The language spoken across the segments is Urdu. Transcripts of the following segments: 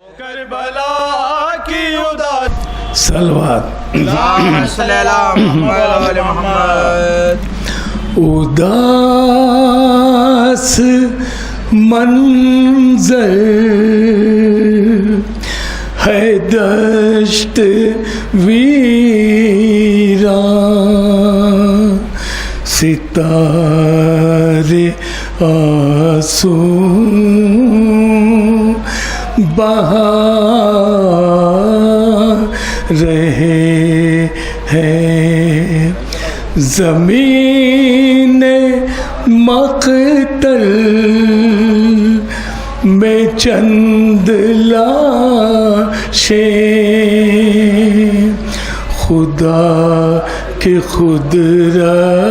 کربلا کی اداس صلوات اللہم صلی علی محمد و محمد. اداس منظر ہے دشت ویران، ستارے آنسو بہا رہے ہیں، زمین مقتل میں چند لاشیں خدا کی قدرت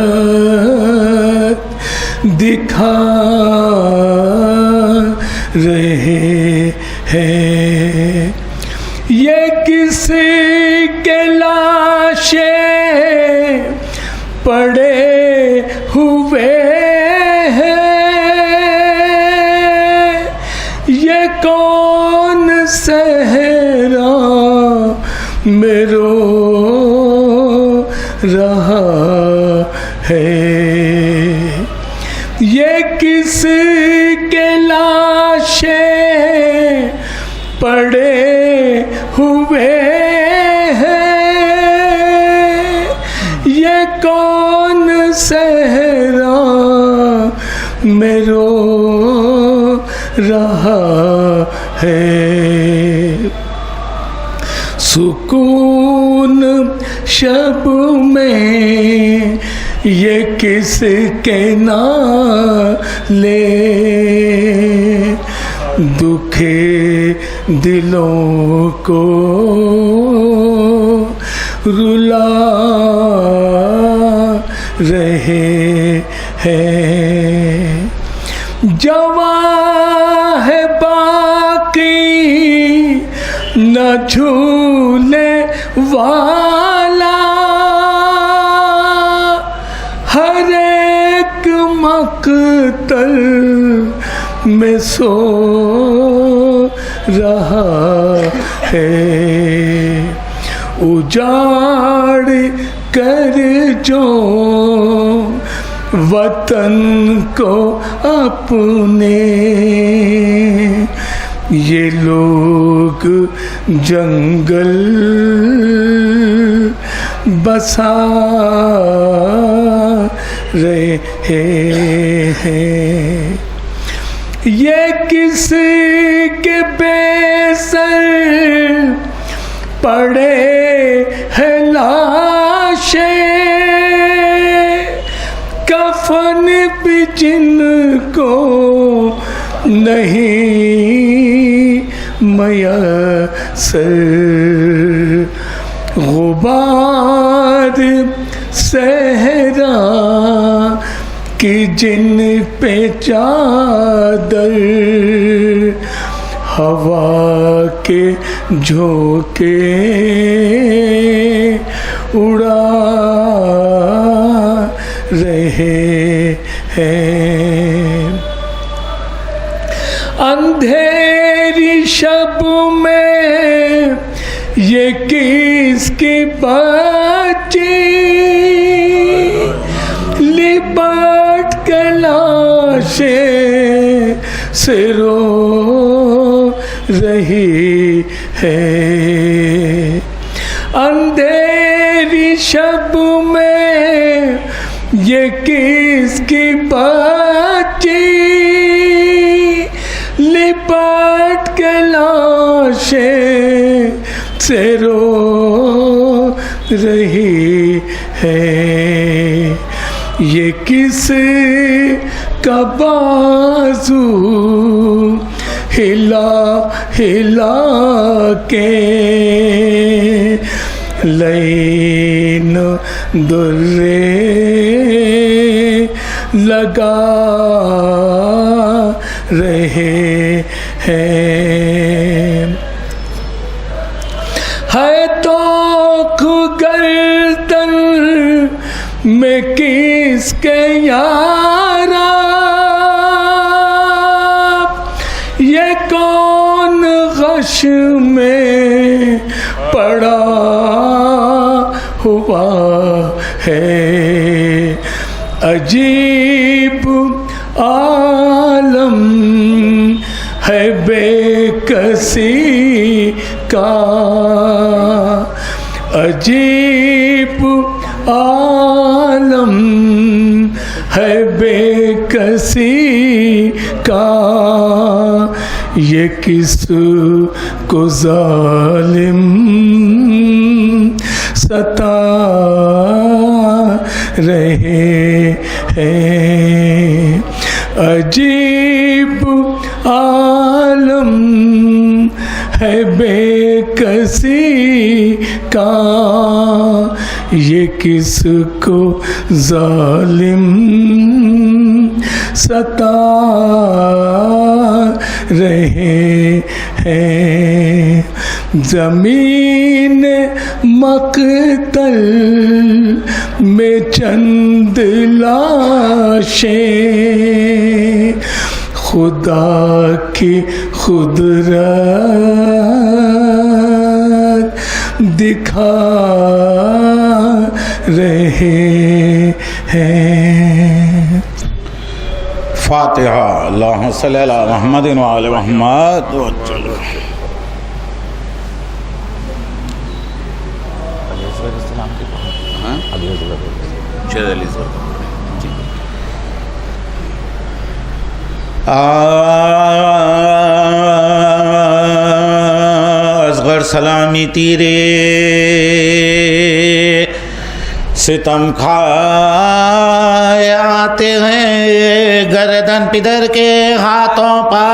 دکھا رہے ہیں. یہ کس کے لاشیں پڑے ہوئے ہیں، یہ کون صحرا میں رو رہا ہے، یہ کس کے لاشیں پڑے ہوئے ہیں، یہ کون صحرا میں رو رہا ہے. سکون شب میں یہ کس کے نالے، دکھے دلوں کو رلا رہے ہیں. جواں ہے باقی نہ جھولے والا، ہر ایک مقتل میں سو رہا ہے. اجاڑ کر جو وطن کو اپنے یہ لوگ جنگل بسا رہے ہیں. یہ کس کے بے سر پڑے ہیں لاشیں، کفن بھی جن کو نہیں میسر، غبار صحرا کی جن پہ چادر، ہوا کے جھونکے اڑا رہے ہیں. اندھیری شب میں یہ کس کی بچی لپٹ کے لاشیں سے رو رہی ہے. اندھیری شب میں یہ کس کی بچی لپٹ کے لاشیں سے رو رہی ہے. یہ کس کا بازو ہلا ہلا کے لین درے لگا رہے ہیں. ہے تو گردن میں کس کے یارا، یہ کون غش لاش میں پڑا ہوا ہے، عجیب عالم ہے بے کسی کا، عجیب عالم ہے بے کسی کا، یہ کس کو ظالم ستا رہے ہیں، عجیب عالم ہے بے کسی کا، یہ کس کو ظالم ستا رہے ہیں، زمین مقتل میں چند لاشیں خدا کی قدرت دکھا رہے ہیں۔ فاتحہ۔ اللہم صلی علی محمد و آل محمد۔ اصغر سلامی تیرے ستم کھائے آتے ہیں، گردن پدر کے ہاتھوں پر،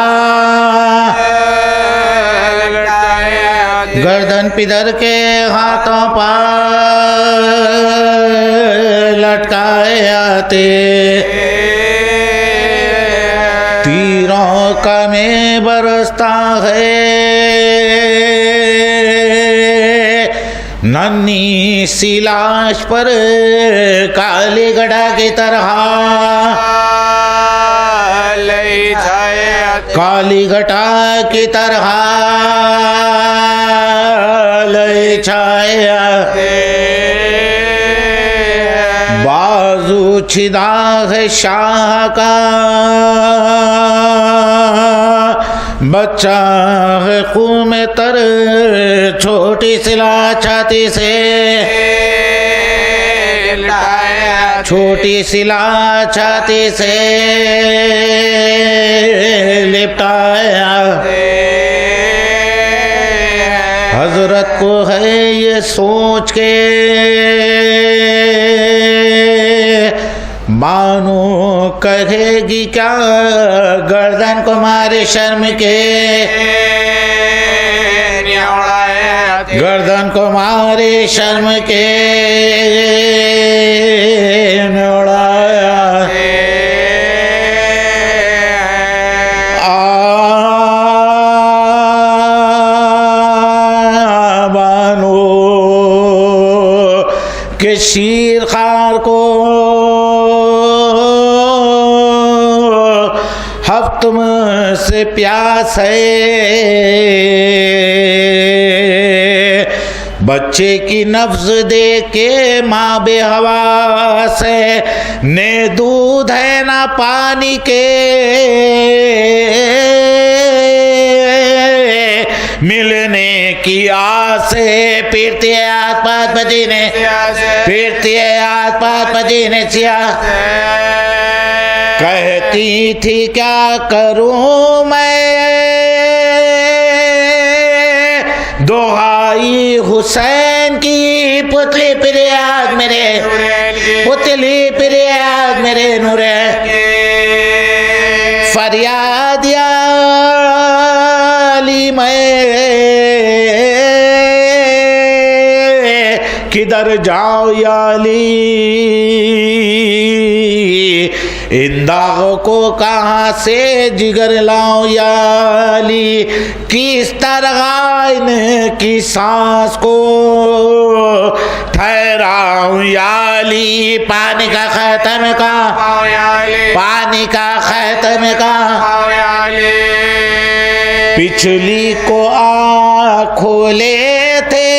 گردن پدر کے ہاتھوں پر لٹکائے آتے، تیروں کا میں برستا ہے، ننھی سی لاش پر کالی گڑھا کی طرح، کالی گھٹا کی طرح لے چھایا، بازو چھدا ہے شاہ کا، بچہ ہے خون میں تر، چھوٹی سلا چھاتی سے، چھوٹی سلا چھاتی سے لپٹایا، حضرت کو ہے یہ سوچ کے بانو کہے گی کیا، گردن کو مارے شرم کے، گردن کو مارے شرم کے اڑایا، بانو کہ شیر خار کو ہفتم سے پیاس ہے، بچے کی نبض دیکھ کے ماں بے حواس ہے، نہ دودھ ہے نہ پانی کے، ملنے کی آس ہے، پھرتی ہے آس پاس مدینے، پھرتی ہے آس پاس مدینے سیاہ، کہتی تھی کیا کروں میں، دہائی حسین کی، پتلی فریاد میرے، پتلی فریاد میرے نورے، فریاد یا علی میں کدھر جاؤ یا علی، ان داغوں کو کہاں سے جگر لاؤں یا علی، کس طرح ان کی سانس کو ٹھہراؤں یا علی، پانی کا خاتم کا، پانی کا خاتم کا، بچھلی کو آنکھ کھولے تھے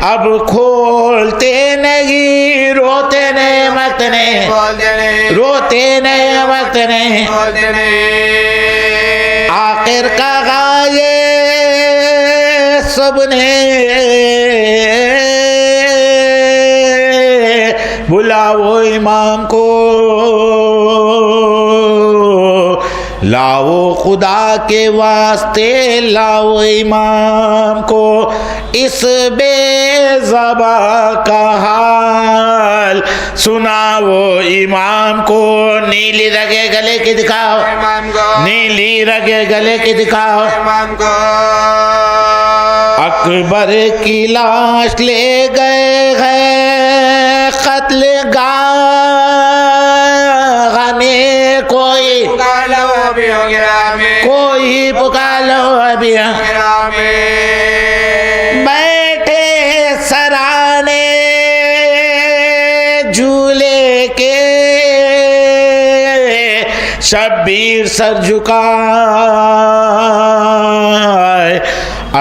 اب کھولتے نہیں، روتے نعمت نے، روتے نعمت نے، آخر کہا یہ سب نے بلاؤ امام کو، لاؤ خدا کے واسطے لاؤ امام کو، اس بے زباں کا حال سناؤ امام کو، نیلی رگے گلے کی دکھاؤ، نیلی رگے گلے کی دکھاؤ، اکبر کی لاش لے گئے ہیں قتل گاہ میں، کوئی پکالو ابھی، بیٹھے سرانے جھولے کے، شبیر سر جھکائے،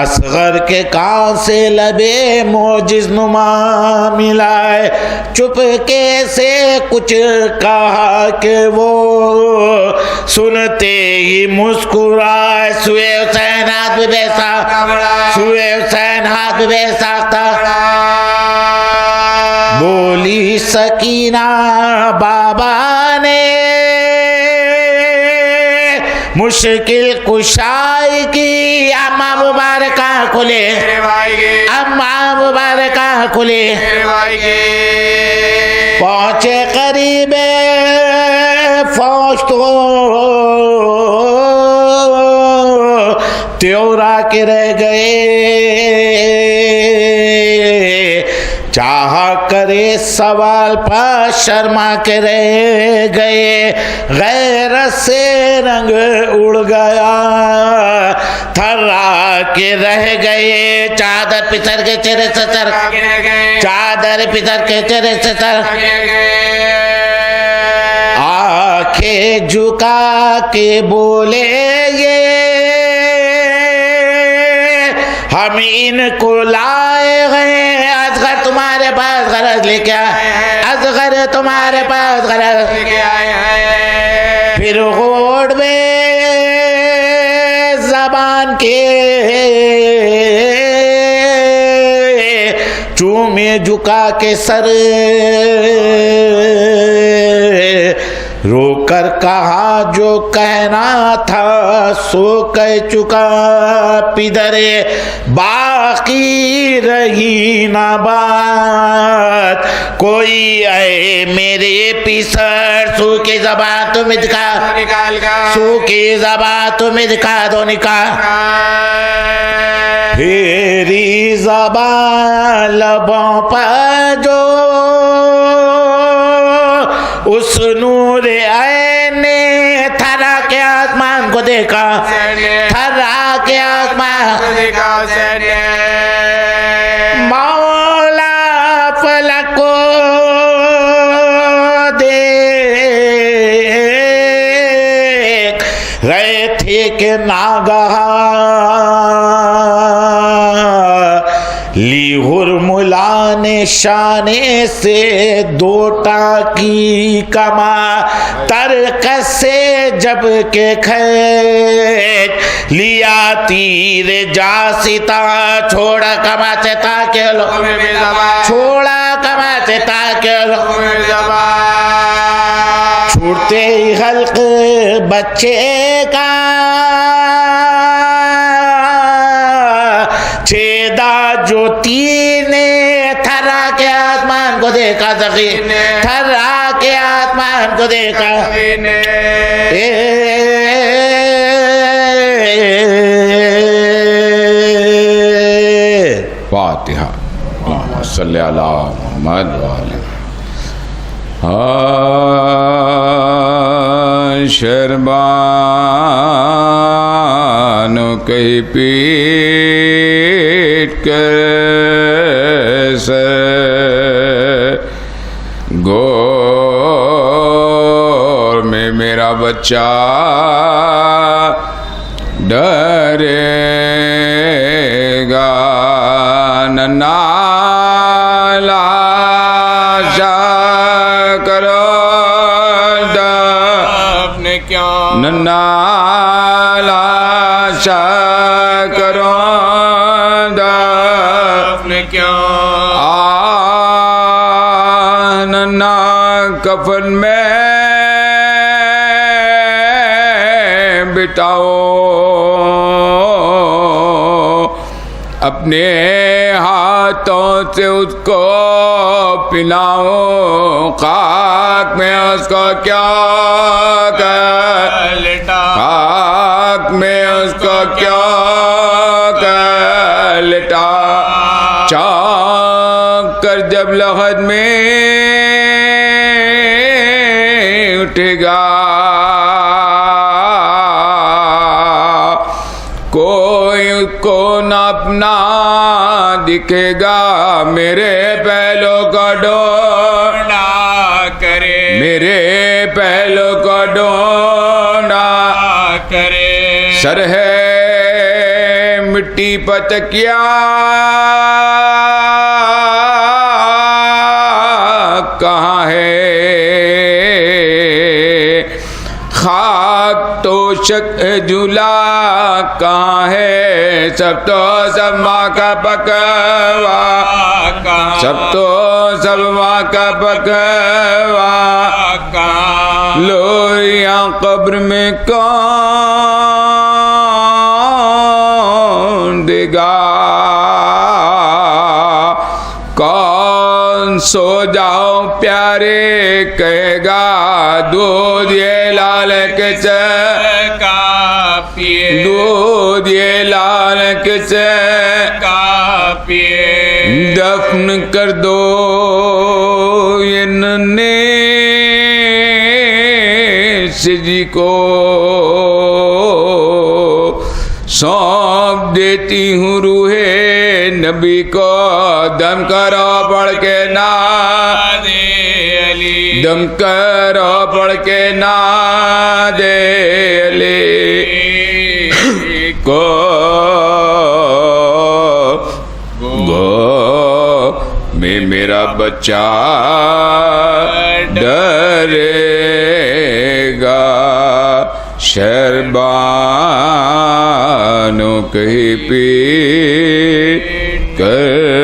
اصغر کے کان سے لبے موجز نما ملائے، چپکے سے کچھ کہا کہ وہ سنتے ہی مسکرائے، سوئے حسین ہاتھ میں بے ساختہ، سوئے حسین ہاتھ میں بے ساختہ، بولی سکینہ بابا نے مشکل کشائی کی، اماں مبارکہ کھلے، اماں مبارکہ کھلے، پہنچے قریب فوج تو تیورا کے رہ گئے، چاہا کرے سوال پر شرما کے رہ گئے، غیرت سے رنگ اڑ گیا، تھرا کے رہ گئے، چادر پتھر کے چہرے سے سر، چادر پتھر کے چہرے سے سر، آنکھیں جھکا کے بولے یہ ہم ان کو لائے گئے، اصغر تمہارے پاس غرض لے کے آئے، اصغر تمہارے پاس غرض لے کے آئے ہیں، پھر غوڑ میں زبان کے چومے جھکا کے سر، رو کر کہا جو کہنا تھا سو کہہ چکا، پدرے باقی رہی نہ بات کوئی، اے میرے پیسر سو کی زبان تمہیں دکھا، سو کی زبان تمہیں دکھا دو نکاح، پھیری زبان لبوں پر جو اس نور عین نے تھرا کے آسمان کو دیکھا، تھرا کے آسمان کو دیکھا، مولا فلک کو دیکھ رہے تھے کہ ناگہاں لی ہرملا نے شانے سے دوٹا کی کما، ترکس سے جب کے کھیت لیا تیر جاستا، چھوڑا کما سے تاکہ لو، چھوڑا کما سے تاکہ لو، چھوڑتے ہی حلق بچے کا چھیدا جو تیر نے، تھرا کے آسمان کو دیکھا سخی، تھرا کے آسمان کو دیکھا، فاتحہ اللہم صلی علی محمد وآلہ شربانو کئی پیٹ کر سر گور میں میرا بچہ ڈرے گا نالاشا کرو اپنے کیا نالاشا کرو اپنے کیا ننا کفن میں بٹاؤ اپنے ہاتھوں سے اس کو پلاؤ خاک میں اس کو کیا کر لٹا خاک میں اس کو کیا کر لٹا چاک کر جب لحد میں اٹھے گا کوئی اس کو نہ اپنا دکھے گا میرے پہلو کو ڈھونڈا کرے میرے پہلو کو ڈھونڈا کرے سر ہے مٹی پتکیا کہاں ہے خاک تو شک جھولا کہاں ہے سب تو سب ماں کا پکوا سب تو سب ماں کا پکوا لوریاں قبر میں کون دے گا کون سو جاؤ پیارے کہے گا دودھ یہ لال کس کا پیے دودھ یہ لال کس کا پیے دفن کر دو یہ ننے سجی کو سونپ دیتی ہوں روح نبی کو دم کرو پڑھ کے ناد علی دم کرو پڑھ کے ناد علی کو گو میں میرا بچہ ڈرے گا شربانوں کہیں پی کیسے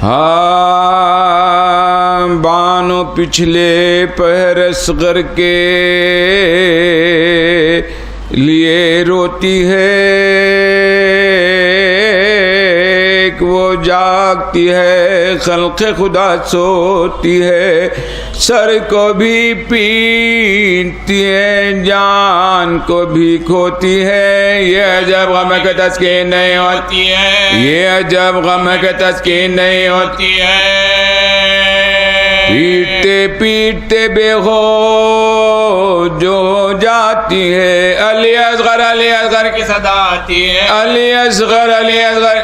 ہاں بانو پچھلے پہر اصغر کے لیے روتی ہے وہ جاگتی ہے خلق خدا سوتی ہے سر کو بھی پیٹتی ہے جان کو بھی کھوتی ہے یہ عجب غم کے تسکین نہیں ہوتی ہے یہ عجب غم کے تسکین نہیں ہوتی ہے پیٹتے پیٹتے بے ہوش جو جاتی ہے علی اصغر کی صدا آتی ہے علی اصغر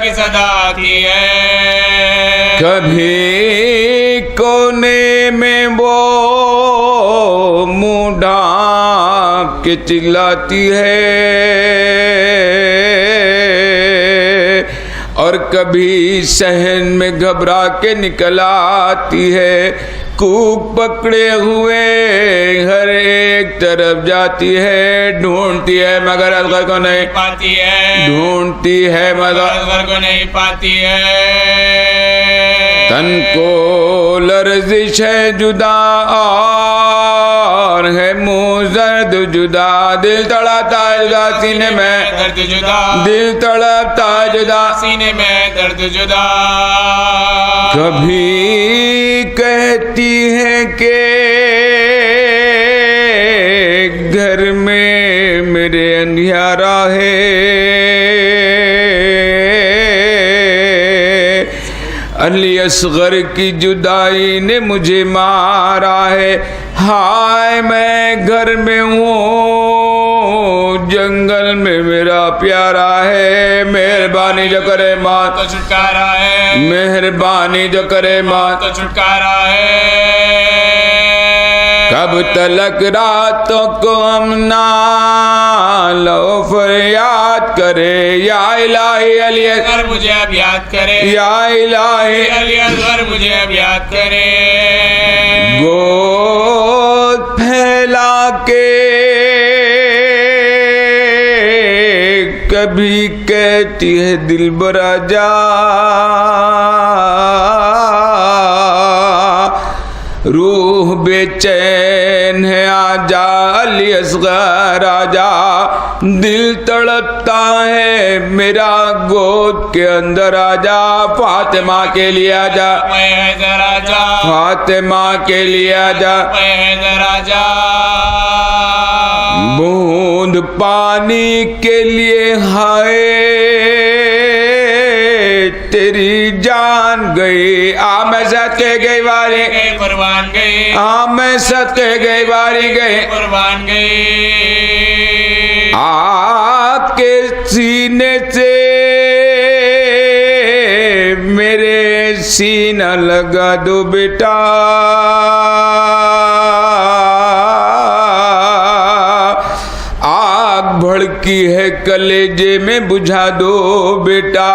کی صدا آتی ہے کبھی کونے میں وہ منہ ڈھانپ کے چلاتی ہے اور کبھی صحن میں گھبرا کے نکل آتی ہے کوک پکڑے ہوئے ہر ایک طرف جاتی ہے ڈھونڈتی ہے مگر اصغر کو نہیں پاتی ہے ڈھونڈتی ہے مگر اصغر کو نہیں پاتی ہے تن کو لرزش ہے جدا اور ہے منہ زرد جدا دل تڑپتا ہے جدا سینے میں درد جدا دل تڑپتا ہے جدا سینے میں درد جدا کبھی کہتی ہے کہ گھر میں میرے اندھیارا ہے علی اصغر کی جدائی نے مجھے مارا ہے ہائے میں گھر میں ہوں جنگل میں میرا پیارا ہے مہربانی جو کرے ماں تو چھٹکارا ہے مہربانی جو کرے ماں تو چھٹکارا ہے جب تلک راتوں کو ہم نالو فریاد کرے یا الہی علی اگر مجھے اب یاد کرے یا الہی علی اصغر مجھے اب یاد کرے گود پھیلا کے کبھی کہتی ہے دل برا جا روح بے چین ہے آجا علی اصغر آجا دل تڑپتا ہے میرا گود کے اندر آجا فاطمہ کے لیے آجا اے حیدر آجا فاطمہ کے لیے آجا اے حیدر آجا بوند پانی کے لیے ہائے تیری جان گئی میں صدقے گئی باری گئے قربان گئی میں صدقے گئی باری گئی قربان گئی آگ کے سینے سے میرے سینہ لگا دو بیٹا آگ بھڑکی ہے کلیجے میں بجھا دو بیٹا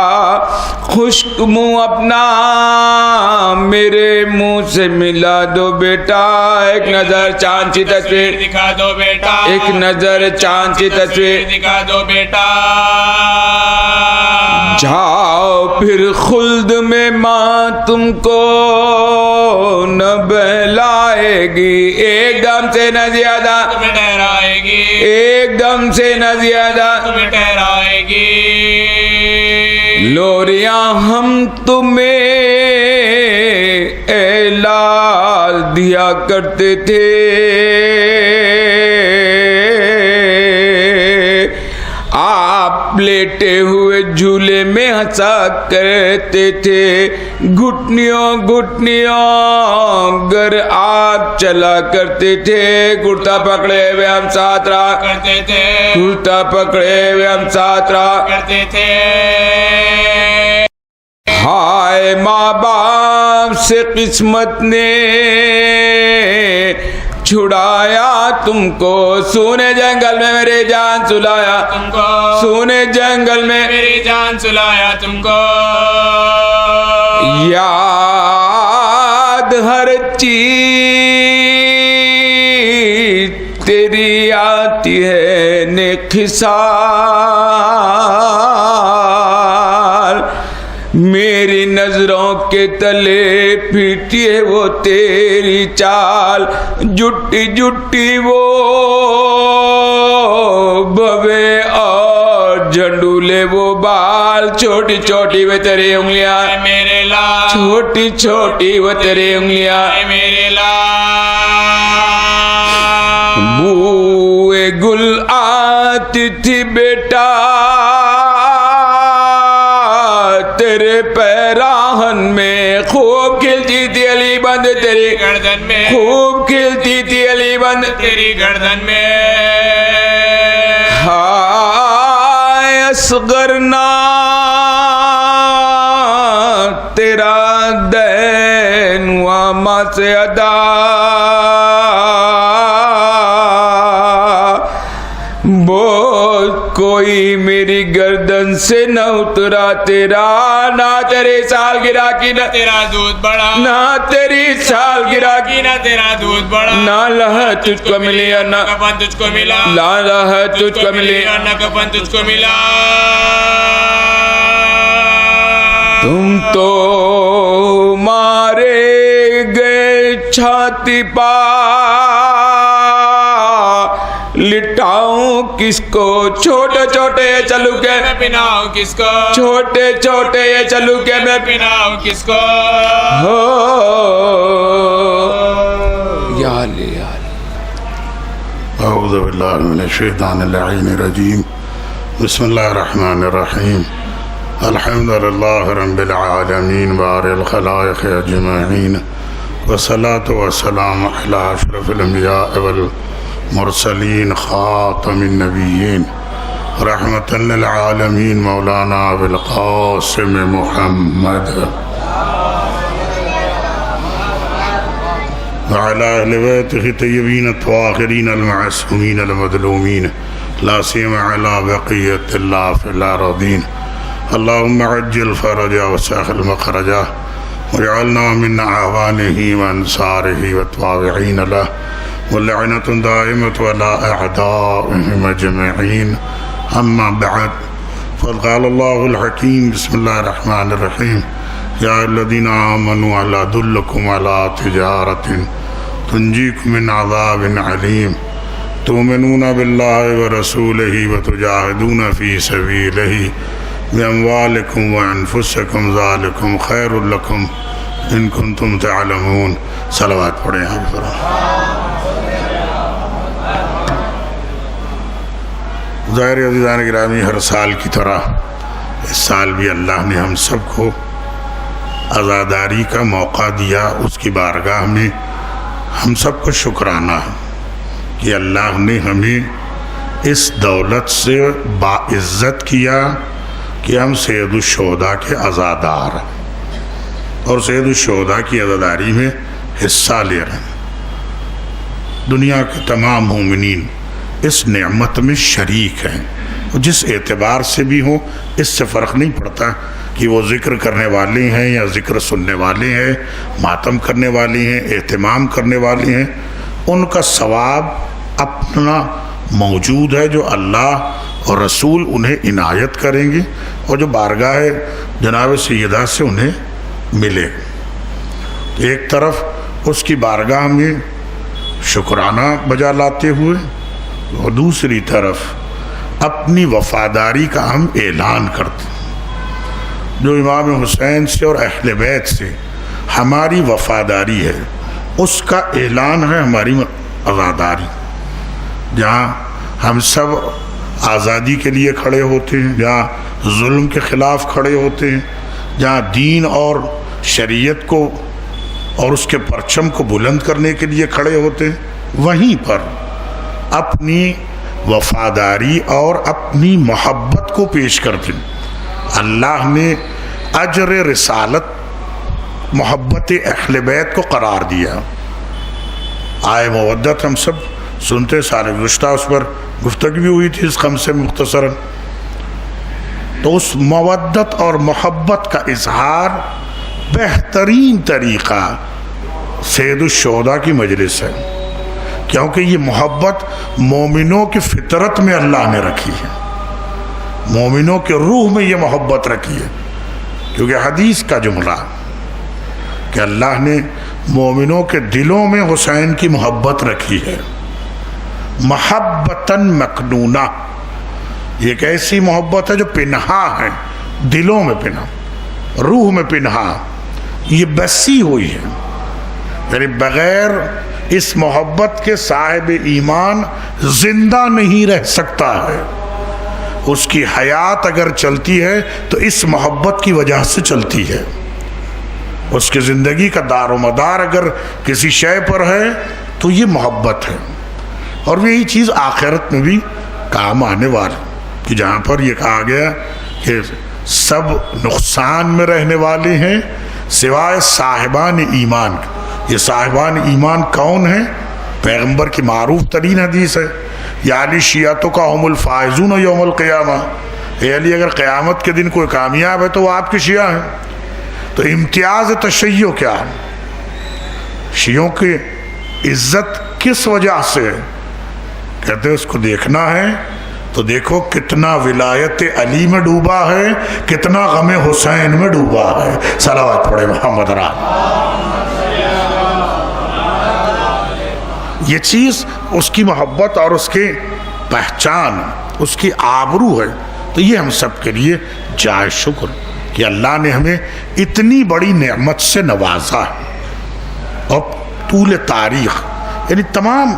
خشک منہ اپنا میرے منہ سے ملا دو بیٹا ایک نظر چاند کی تصویر دکھا دو بیٹا ایک نظر چاند کی تصویر دکھا دو بیٹا جاؤ پھر خلد میں ماں تم کو نہ بہلائے گی ایک دم سے نہ زیادہ تمہیں ٹھہرائے گی ایک دم سے نہ زیادہ تمہیں ٹھہرائے گی لوریاں ہم تمہیں اے لال دیا کرتے تھے آپ لیٹے ہوئے جھولے میں ہنسا کرتے تھے گھٹنیوں گھٹنیوں گر آپ چلا کرتے تھے کرتا پکڑے ہوئے ہم ساتھ رہا کرتے تھے کرتا پکڑے ہوئے ہم ساتھ رہا کرتے تھے ہائے ماں باپ سے قسمت نے چھڑایا تم کو سونے جنگل میں میری جان سلایا تم کو سونے جنگل میں میری جان سلایا تم کو یاد ہر چیز تیری آتی ہے نیک خصال میری نظروں کے تلے پھیٹی ہے وہ تیری چال جٹی جٹی وہ بوے اور جھنڈولے وہ بال چھوٹی چھوٹی وہ تیری انگلیاں اے میرے لال چھوٹی چھوٹی وہ تیری انگلیاں اے میرے لال بوئے گل آتی تھی بیٹا تیرے پیراہن میں خوب کھلتی تھی علی بند تیری گردن میں خوب کھلتی تھی علی بند تیری گردن میں ہائے اصغر نا تیرا دین ہوا ماں سے ادا بوجھ کوئی میری گردن سے نہ اترا تیرا نہ تیری سالگرہ کی نہ تیرا دودھ بڑا نہ تیری سالگرہ کی نہ تیرا دودھ بڑا نہ لہ تجھ کو ملی اور نہ کفن تجھ کو ملا لہ تجھ کو ملی نہ کفن تجھ کو ملا تم تو مارے گئے چھاتی پا لٹاؤں کس کو چھوٹے چھوٹے یہ چلو کے میں پناؤں کس کو چھوٹے چھوٹے یہ چلو کے میں پناؤں کس کو ہو یا علی یا علی اعوذ باللہ من الشیطان اللعین الرجیم بسم اللہ الرحمن الرحیم الحمد للہ رب العالمین بار الخلائق اجمعین والصلاة والسلام علی اشرف الانبیاء والمرسلین خاتم النبیین رحمت للعالمین مولانا ابوالقاسم محمد وعلى أهل بيته الطيبين الطاهرين المعصومين المظلومين لا سيما على بقية الله في الأرضين. اللهم عجل فرجا وسهل مخرجا واجعلنا من أعوانه وأنصاره والتابعين له واللعنة دائمة على أعدائهم أجمعين. أما بعد فقد قال الله الحكيم بسم الله الرحمن الرحيم يا الذين آمنوا هل أدلكم على تجارة تنجيكم من عذاب عليم تؤمنون بالله ورسوله وتجاهدون في سبيله بأموالكم وأنفسكم ذلكم خير لكم إن كنتم تعلمون. صلوات پڑھیں آپ ذرا. ظاہر عزیزان گرامی، ہر سال کی طرح اس سال بھی اللہ نے ہم سب کو عزاداری کا موقع دیا. اس کی بارگاہ میں ہم سب کو شکرانہ ہے کہ اللہ نے ہمیں اس دولت سے باعزت کیا کہ ہم سید الشہداء کے عزادار ہیں اور سید الشہداء کی عزاداری میں حصہ لے رہے ہیں. دنیا کے تمام مومنین اس نعمت میں شریک ہیں. جس اعتبار سے بھی ہو، اس سے فرق نہیں پڑتا کہ وہ ذکر کرنے والے ہیں یا ذکر سننے والے ہیں، ماتم کرنے والے ہیں، اہتمام کرنے والے ہیں. ان کا ثواب اپنا موجود ہے جو اللہ اور رسول انہیں عنایت کریں گے اور جو بارگاہ جناب سیدہ سے انہیں ملے. ایک طرف اس کی بارگاہ میں شکرانہ بجا لاتے ہوئے اور دوسری طرف اپنی وفاداری کا ہم اعلان کرتے ہیں. جو امام حسین سے اور اہل بیت سے ہماری وفاداری ہے، اس کا اعلان ہے ہماری عزاداری. جہاں ہم سب آزادی کے لیے کھڑے ہوتے ہیں، جہاں ظلم کے خلاف کھڑے ہوتے ہیں، جہاں دین اور شریعت کو اور اس کے پرچم کو بلند کرنے کے لیے کھڑے ہوتے ہیں، وہیں پر اپنی وفاداری اور اپنی محبت کو پیش کرتے ہیں. اللہ نے اجر رسالت محبت اہل بیت کو قرار دیا. آئے مودت ہم سب سنتے، سارے گزشتہ اس پر گفتگو بھی ہوئی تھی اس خم سے مختصراً. تو اس مودت اور محبت کا اظہار بہترین طریقہ سید الشہداء کی مجلس ہے، کیونکہ یہ محبت مومنوں کی فطرت میں اللہ نے رکھی ہے، مومنوں کے روح میں یہ محبت رکھی ہے. کیونکہ حدیث کا جملہ کہ اللہ نے مومنوں کے دلوں میں حسین کی محبت رکھی ہے، محبتاً مکنونہ. یہ ایک ایسی محبت ہے جو پنہا ہے، دلوں میں پنہا، روح میں پنہا، یہ بسی ہوئی ہے. یعنی بغیر اس محبت کے صاحب ایمان زندہ نہیں رہ سکتا ہے. اس کی حیات اگر چلتی ہے تو اس محبت کی وجہ سے چلتی ہے. اس کی زندگی کا دار و مدار اگر کسی شے پر ہے تو یہ محبت ہے. اور یہی چیز آخرت میں بھی کام آنے والی، کہ جہاں پر یہ کہا گیا کہ سب نقصان میں رہنے والے ہیں سوائے صاحبان ایمان. یہ صاحبان ایمان کون ہیں؟ پیغمبر کی معروف ترین حدیث ہے، یا علی شیعتوں کا ہم الفائزون یوم القیامہ. اے علی اگر قیامت کے دن کوئی کامیاب ہے تو وہ آپ کے شیعہ ہیں. تو امتیاز تشیع کیا ہے؟ شیعوں کی عزت کس وجہ سے ہے؟ کہتے ہیں اس کو دیکھنا ہے تو دیکھو کتنا ولایت علی میں ڈوبا ہے، کتنا غم حسین میں ڈوبا ہے. صلوات پڑھے محمد را. یہ چیز اس کی محبت اور اس کی پہچان، اس کی آبرو ہے. تو یہ ہم سب کے لیے جائز شکر کہ اللہ نے ہمیں اتنی بڑی نعمت سے نوازا ہے. اور طول تاریخ، یعنی تمام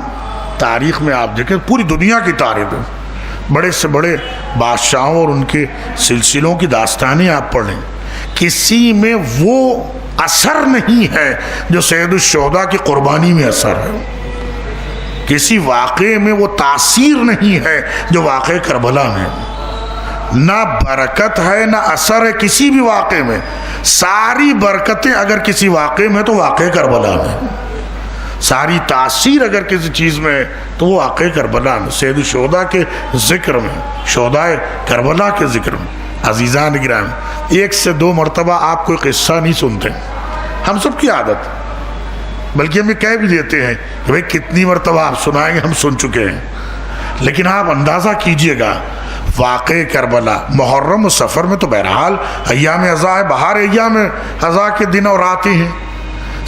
تاریخ میں آپ دیکھیں، پوری دنیا کی تاریخ میں بڑے سے بڑے بادشاہوں اور ان کے سلسلوں کی داستانیں آپ پڑھ لیں، کسی میں وہ اثر نہیں ہے جو سید الشہداء کی قربانی میں اثر ہے. کسی واقعے میں وہ تاثیر نہیں ہے جو واقعہ کربلا میں. نہ برکت ہے نہ اثر ہے کسی بھی واقعے میں. ساری برکتیں اگر کسی واقعے میں تو واقعہ کربلا میں. ساری تاثیر اگر کسی چیز میں ہے تو وہ واقع کربلا میں، سید الشہداء کے ذکر میں، شہداء کربلا کے ذکر میں۔ عزیزان گرامی، 1 سے 2 مرتبہ آپ کوئی قصہ نہیں سنتے، ہم سب کی عادت، بلکہ ہمیں کہہ بھی دیتے ہیں کہ بھئی کتنی مرتبہ آپ سنائیں گے، ہم سن چکے ہیں۔ لیکن آپ اندازہ کیجئے گا واقع کربلا محرم و سفر میں تو بہرحال ایام عزا ہے، بہار ایام عزا کے دن اور راتیں ہیں،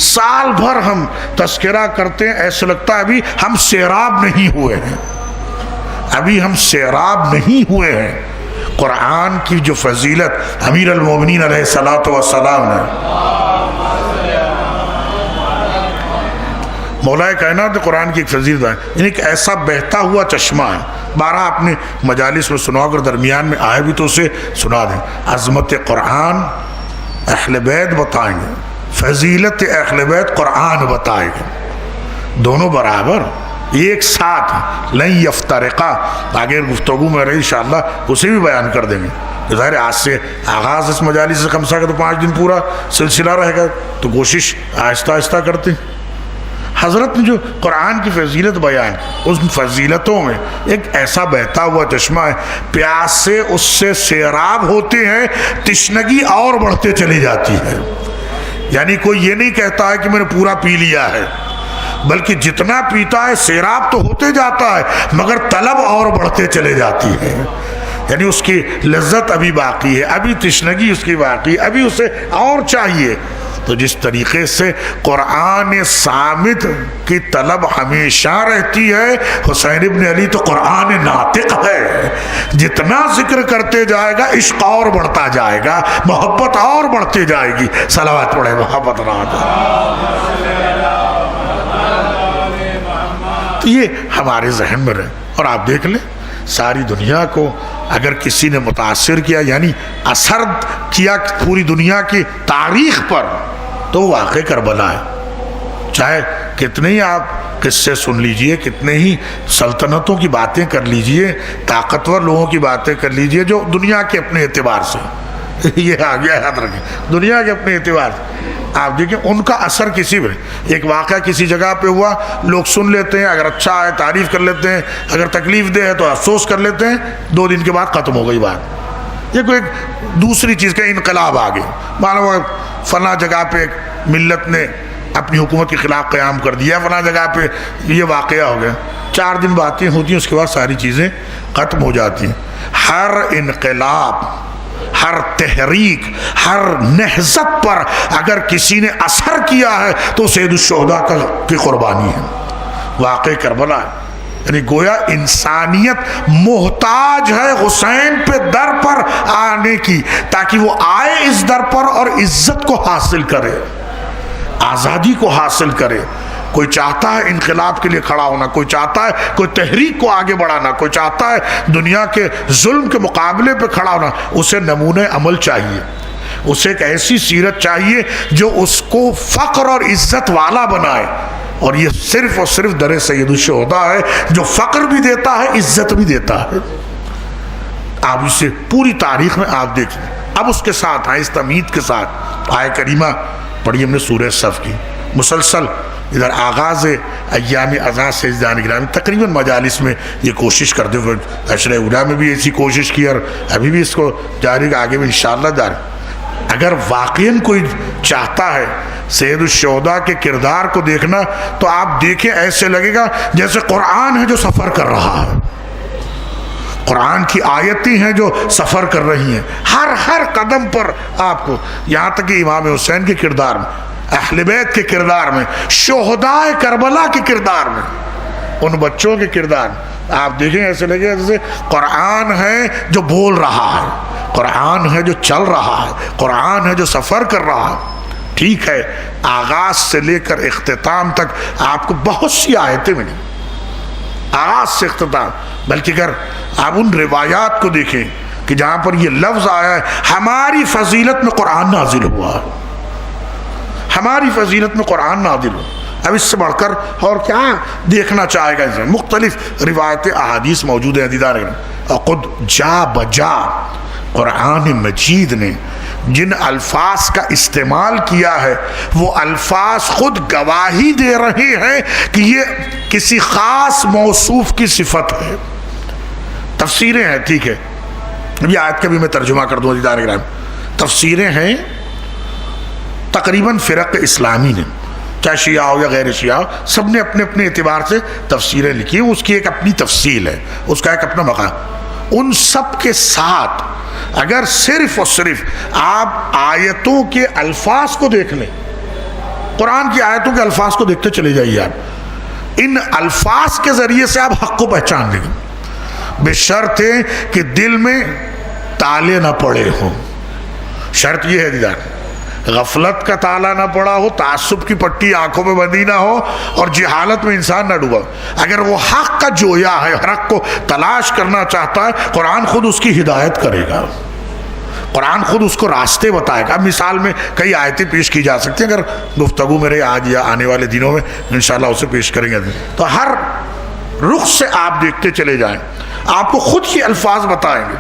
سال بھر ہم تذکرہ کرتے ہیں، ایسے لگتا ہے ابھی ہم سیراب نہیں ہوئے ہیں، ابھی ہم سیراب نہیں ہوئے ہیں۔ قرآن کی جو فضیلت امیر المومنین علیہ السلام نے، مولا کائنات نے قرآن کی ایک فضیلت ہے، یعنی ایک ایسا بہتا ہوا چشمہ ہے، بارہ اپنے مجالس میں سنا، اگر درمیان میں آئے بھی تو اسے سنا دیں۔ عظمت قرآن اہل بیت بتائیں گے، فضیلت اہل بیت قرآن بتائے گا، دونوں برابر ایک ساتھ لن یفترقا، آگے گفتگو میں رہی انشاءاللہ اسے بھی بیان کر دیں گے۔ ظاہر آج سے آغاز اس مجالس سے خمسہ کا تو 5 دن پورا سلسلہ رہے گا، تو کوشش آہستہ آہستہ کرتے ہیں۔ حضرت نے جو قرآن کی فضیلت بیان کی، اس فضیلتوں میں ایک ایسا بہتا ہوا چشمہ ہے، پیاس سے اس سے سیراب ہوتے ہیں، تشنگی اور بڑھتے چلی جاتی ہے۔ یعنی کوئی یہ نہیں کہتا ہے کہ میں نے پورا پی لیا ہے، بلکہ جتنا پیتا ہے سیراب تو ہوتے جاتا ہے، مگر طلب اور بڑھتے چلے جاتی ہے، یعنی اس کی لذت ابھی باقی ہے، ابھی تشنگی اس کی باقی ہے، ابھی اسے اور چاہیے۔ تو جس طریقے سے قرآن صامت کی طلب ہمیشہ رہتی ہے، حسین ابن علی تو قرآن ناطق ہے، جتنا ذکر کرتے جائے گا عشق اور بڑھتا جائے گا، محبت اور بڑھتے جائے گی۔ صلوات پڑھے محبت راجہ۔ تو یہ ہمارے ذہن میں رہے، اور آپ دیکھ لیں ساری دنیا کو اگر کسی نے متاثر کیا، یعنی اثر کیا پوری دنیا کی تاریخ پر، تو واقع کربلا ہے۔ چاہے کتنے ہی آپ قصے سن لیجئے، کتنے ہی سلطنتوں کی باتیں کر لیجئے، طاقتور لوگوں کی باتیں کر لیجئے جو دنیا کے اپنے اعتبار سے یہ آگیا یاد رکھیں، دنیا کے اپنے اعتبار سے آپ دیکھیں ان کا اثر کسی میں، ایک واقعہ کسی جگہ پہ ہوا، لوگ سن لیتے ہیں، اگر اچھا ہے تعریف کر لیتے ہیں، اگر تکلیف دہ ہے تو افسوس کر لیتے ہیں، 2 دن کے بعد ختم ہو گئی بات۔ یہ کوئی ایک دوسری چیز کا انقلاب آ گیا، معلوم فلاں جگہ پہ ایک ملت نے اپنی حکومت کے خلاف قیام کر دیا، فلاں جگہ پہ یہ واقعہ ہو گیا، 4 دن باتیں ہوتی ہیں، اس کے بعد ساری چیزیں ختم ہو جاتی ہیں۔ ہر انقلاب، ہر تحریک، ہر نہضت پر اگر کسی نے اثر کیا ہے تو سید الشہداء کی قربانی ہے، واقع کربلا ہے۔ یعنی گویا انسانیت محتاج ہے حسین پہ در پر آنے کی، تاکہ وہ آئے اس در پر اور عزت کو حاصل کرے، آزادی کو حاصل کرے۔ کوئی چاہتا ہے انقلاب کے لیے کھڑا ہونا، کوئی چاہتا ہے کوئی تحریک کو آگے بڑھانا، کوئی چاہتا ہے دنیا کے ظلم کے مقابلے پہ کھڑا ہونا، اسے نمونہ عمل چاہیے، اسے ایک ایسی سیرت چاہیے جو اس کو فخر اور عزت والا بنائے، اور یہ صرف اور صرف در سید الشہداء ہے جو فخر بھی دیتا ہے، عزت بھی دیتا ہے۔ آپ اسے پوری تاریخ میں آپ دیکھیں۔ اب اس کے ساتھ آئے، اس تمہید کے ساتھ آیہ کریمہ پڑھی ہم نے سورہ صف کی، مسلسل ادھر آغاز ایام عزا سے گرامی تقریباً مجالس میں یہ کوشش کرتے ہوئے، عشرہ اولیٰ میں بھی ایسی کوشش کی، اور ابھی بھی اس کو جاری، آگے بھی انشاءاللہ جاری۔ اگر واقعاً کوئی چاہتا ہے سید الشہداء کے کردار کو دیکھنا، تو آپ دیکھیں ایسے لگے گا جیسے قرآن ہے جو سفر کر رہا ہے، قرآن کی آیتیں ہیں جو سفر کر رہی ہیں، ہر قدم پر آپ کو، یہاں تک کہ امام حسین کے کردار میں، اہل بیت کے کردار میں، شہداء کربلا کے کردار میں، ان بچوں کے کردار میں آپ دیکھیں ایسے لگے جیسے قرآن ہے جو بول رہا ہے، قرآن ہے جو چل رہا ہے، قرآن ہے جو سفر کر رہا ہے۔ ٹھیک ہے، آغاز سے لے کر اختتام تک آپ کو بہت سی آیتیں ملیں، آغاز سے اختتام، بلکہ اگر آپ ان روایات کو دیکھیں کہ جہاں پر یہ لفظ آیا ہے ہماری فضیلت میں قرآن نازل ہوا ہے، ہماری فضیلت میں قرآن نازل ہوا، اب اس سے بڑھ کر اور کیا دیکھنا چاہے گا؟ اس میں مختلف روایتیں احادیث موجود ہیں عزیزان، اور خود جا بجا قرآن مجید نے جن الفاظ کا استعمال کیا ہے وہ الفاظ خود گواہی دے رہے ہیں کہ یہ کسی خاص موصوف کی صفت ہے. تفسیریں ہیں, ٹھیک ہے, یہ آیت کا بھی میں ترجمہ کر دوں عزیزان گرامی. تفسیریں ہیں تقریباً فرق اسلامی نے, چاہے شیعہ ہو یا غیر شیعہ ہو, سب نے اپنے اپنے اعتبار سے تفسیریں لکھی ہیں. اس کی ایک اپنی تفصیل ہے, اس کا ایک اپنا مقام. ان سب کے ساتھ اگر صرف اور صرف آپ آیتوں کے الفاظ کو دیکھ لیں, قرآن کی آیتوں کے الفاظ کو دیکھتے چلے جائیے, آپ ان الفاظ کے ذریعے سے آپ حق کو پہچان لیں گے, بشرط ہے کہ دل میں تالے نہ پڑے ہوں. شرط یہ ہے دیدار, غفلت کا تالا نہ پڑا ہو, تعصب کی پٹی آنکھوں میں بندھی نہ ہو, اور جہالت میں انسان نہ ڈوبا. اگر وہ حق کا جویا ہے, حق کو تلاش کرنا چاہتا ہے, قرآن خود اس کی ہدایت کرے گا, قرآن خود اس کو راستے بتائے گا. مثال میں کئی آیتیں پیش کی جا سکتی ہیں, اگر گفتگو میرے آج یا آنے والے دنوں میں انشاءاللہ اسے پیش کریں گے. تو ہر رخ سے آپ دیکھتے چلے جائیں, آپ کو خود ہی الفاظ بتائیں گے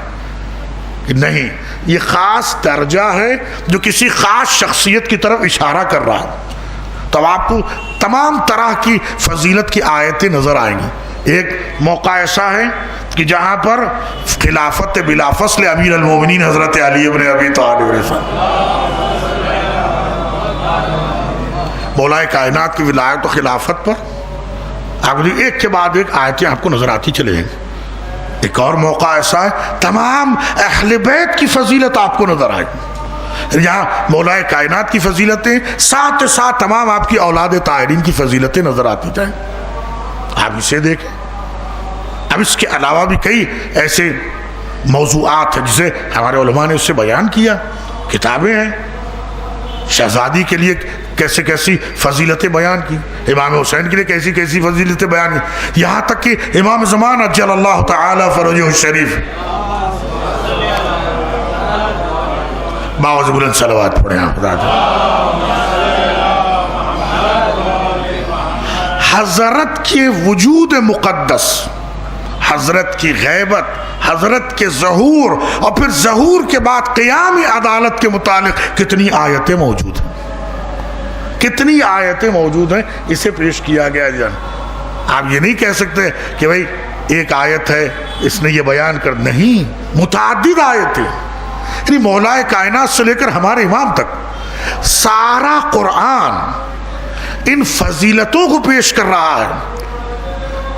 کہ نہیں, یہ خاص درجہ ہے جو کسی خاص شخصیت کی طرف اشارہ کر رہا ہے. تو آپ کو تمام طرح کی فضیلت کی آیتیں نظر آئیں گی. ایک موقع ایسا ہے کہ جہاں پر خلافت بلا فصل امیر المومنین حضرت علی ابن ابی طالب علیہ السلام, مولا کائنات کی ولایت و خلافت پر آپ ایک کے بعد ایک آیتیں آپ کو نظر آتی چلے جائیں. ایک اور موقع ایسا ہے تمام اہل بیت کی فضیلت آپ کو نظر آئے, یہاں مولا کائنات کی فضیلتیں ساتھ ساتھ تمام آپ کی اولاد طاہرین کی فضیلتیں نظر آتی جائیں. آپ اسے دیکھیں. اب اس کے علاوہ بھی کئی ایسے موضوعات ہیں جسے ہمارے علماء نے اس سے بیان کیا, کتابیں ہیں. شہزادی کے لیے کیسے کیسی فضیلتیں بیان کی, امام حسین کے لیے کیسی کیسی فضیلتیں بیان کی, یہاں تک کہ امام زمان عجل اللہ تعالی فرجہ الشریف باوز بلند صلوات پڑھیں آپ. حضرت کے وجود مقدس, حضرت کی غیبت, حضرت کے ظہور, اور پھر ظہور کے بعد قیام عدالت کے متعلق کتنی آیتیں موجود ہیں, کتنی آیتیں موجود ہیں, اسے پیش کیا گیا. جان آپ یہ نہیں کہہ سکتے کہ بھئی ایک آیت ہے اس نے یہ بیان کر, نہیں, متعدد آیتیں. یعنی مولا کائنات سے لے کر ہمارے امام تک سارا قرآن ان فضیلتوں کو پیش کر رہا ہے.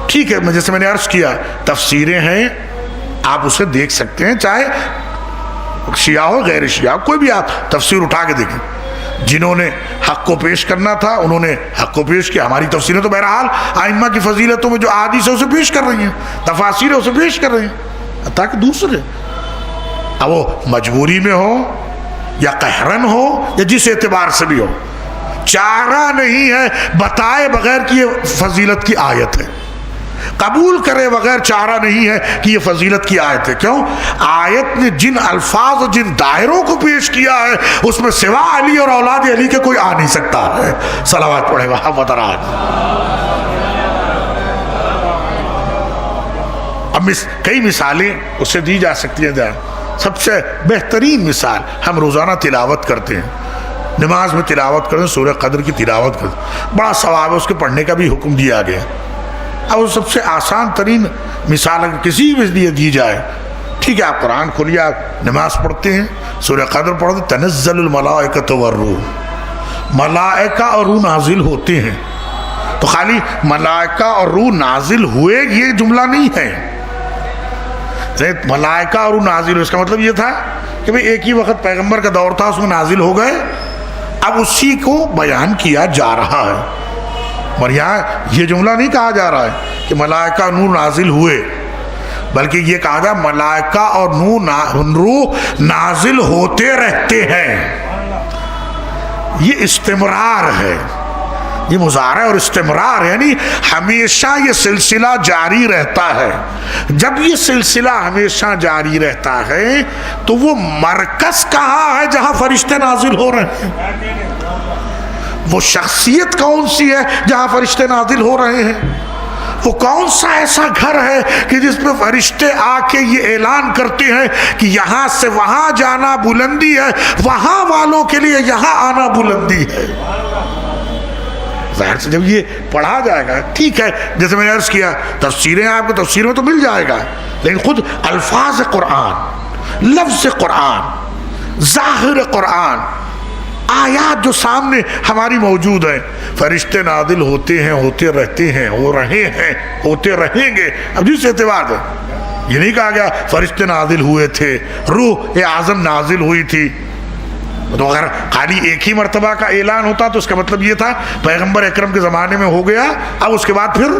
ٹھیک ہے, جیسے میں نے عرض کیا, تفسیریں ہیں, آپ اسے دیکھ سکتے ہیں, چاہے شیعہ ہو غیر شیعہ, کوئی بھی آپ تفسیر اٹھا کے دیکھیں. جنہوں نے حق کو پیش کرنا تھا انہوں نے حق کو پیش کیا. ہماری تفسیریں تو بہرحال ائمہ کی فضیلتوں میں جو احادیث ہے اسے پیش کر رہی ہیں, تفاسیر ہے اسے پیش کر رہی ہیں, تاکہ دوسرے اب وہ مجبوری میں ہو یا قہرن ہو یا جس اعتبار سے بھی ہو, چارہ نہیں ہے بتائے بغیر کہ یہ فضیلت کی آیت ہے, قبول کرے بغیر چارہ نہیں ہے کہ یہ فضیلت کی آیت ہے. کیوں؟ آیت نے جن الفاظ اور جن دائروں کو پیش کیا ہے اس میں سوا علی اور اولاد علی کے کوئی آ نہیں سکتا ہے. صلوات پڑھے محمد راج. اب کئی مثالیں اسے دی جا سکتی ہیں. سب سے بہترین مثال ہم روزانہ تلاوت کرتے ہیں, نماز میں تلاوت کرتے ہیں, سورہ قدر کی تلاوت کرتے ہیں, بڑا ثواب ہے, اس کے پڑھنے کا بھی حکم دیا گیا. اب سب سے آسان ترین مثال اگر کسی بھی لیے دی جائے, ٹھیک ہے, آپ قرآن کھولیے, آپ نماز پڑھتے ہیں, سورہ قدر پڑھتے ہیں, تنزل الملائکۃ والروح, ملائکہ اور روح نازل ہوتے ہیں. تو خالی ملائکہ اور روح نازل ہوئے یہ جملہ نہیں ہے, ملائکہ اور روح نازل ہوئے, اس کا مطلب یہ تھا کہ بھئی ایک ہی وقت پیغمبر کا دور تھا, اس میں نازل ہو گئے, اب اسی کو بیان کیا جا رہا ہے. اور یہاں یہ جملہ نہیں کہا جا رہا ہے کہ ملائکہ نور نازل ہوئے, بلکہ یہ کہا جا ملائکہ اور روح نازل ہوتے رہتے ہیں. یہ استمرار ہے, یہ مضارع اور استمرار, یعنی ہمیشہ یہ سلسلہ جاری رہتا ہے. جب یہ سلسلہ ہمیشہ جاری رہتا ہے تو وہ مرکز کہاں ہے جہاں فرشتے نازل ہو رہے ہیں, وہ شخصیت کون سی ہے جہاں فرشتے نازل ہو رہے ہیں, وہ کون سا ایسا گھر ہے کہ جس میں فرشتے آ کے یہ اعلان کرتے ہیں کہ یہاں سے وہاں جانا بلندی ہے، وہاں والوں کے لیے یہاں آنا بلندی ہے؟ ظاہر سے جب یہ پڑھا جائے گا، ٹھیک ہے، جیسے میں نے عرض کیا تفسیریں آپ کو تفسیر میں تو مل جائے گا، لیکن خود الفاظ قرآن، لفظ قرآن، ظاہر قرآن، آیات جو سامنے ہماری موجود ہیں، فرشتے نازل ہوتے ہیں، ہوتے رہتے ہیں، ہو رہے ہیں، ہوتے رہیں گے۔ اب جس اعتبار سے یہ نہیں کہا گیا فرشتے نازل ہوئے تھے، روح اعظم نازل ہوئی تھی، تو اگر خالی ایک ہی مرتبہ کا اعلان ہوتا تو اس کا مطلب یہ تھا پیغمبر اکرم کے زمانے میں ہو گیا، اب اس کے بعد پھر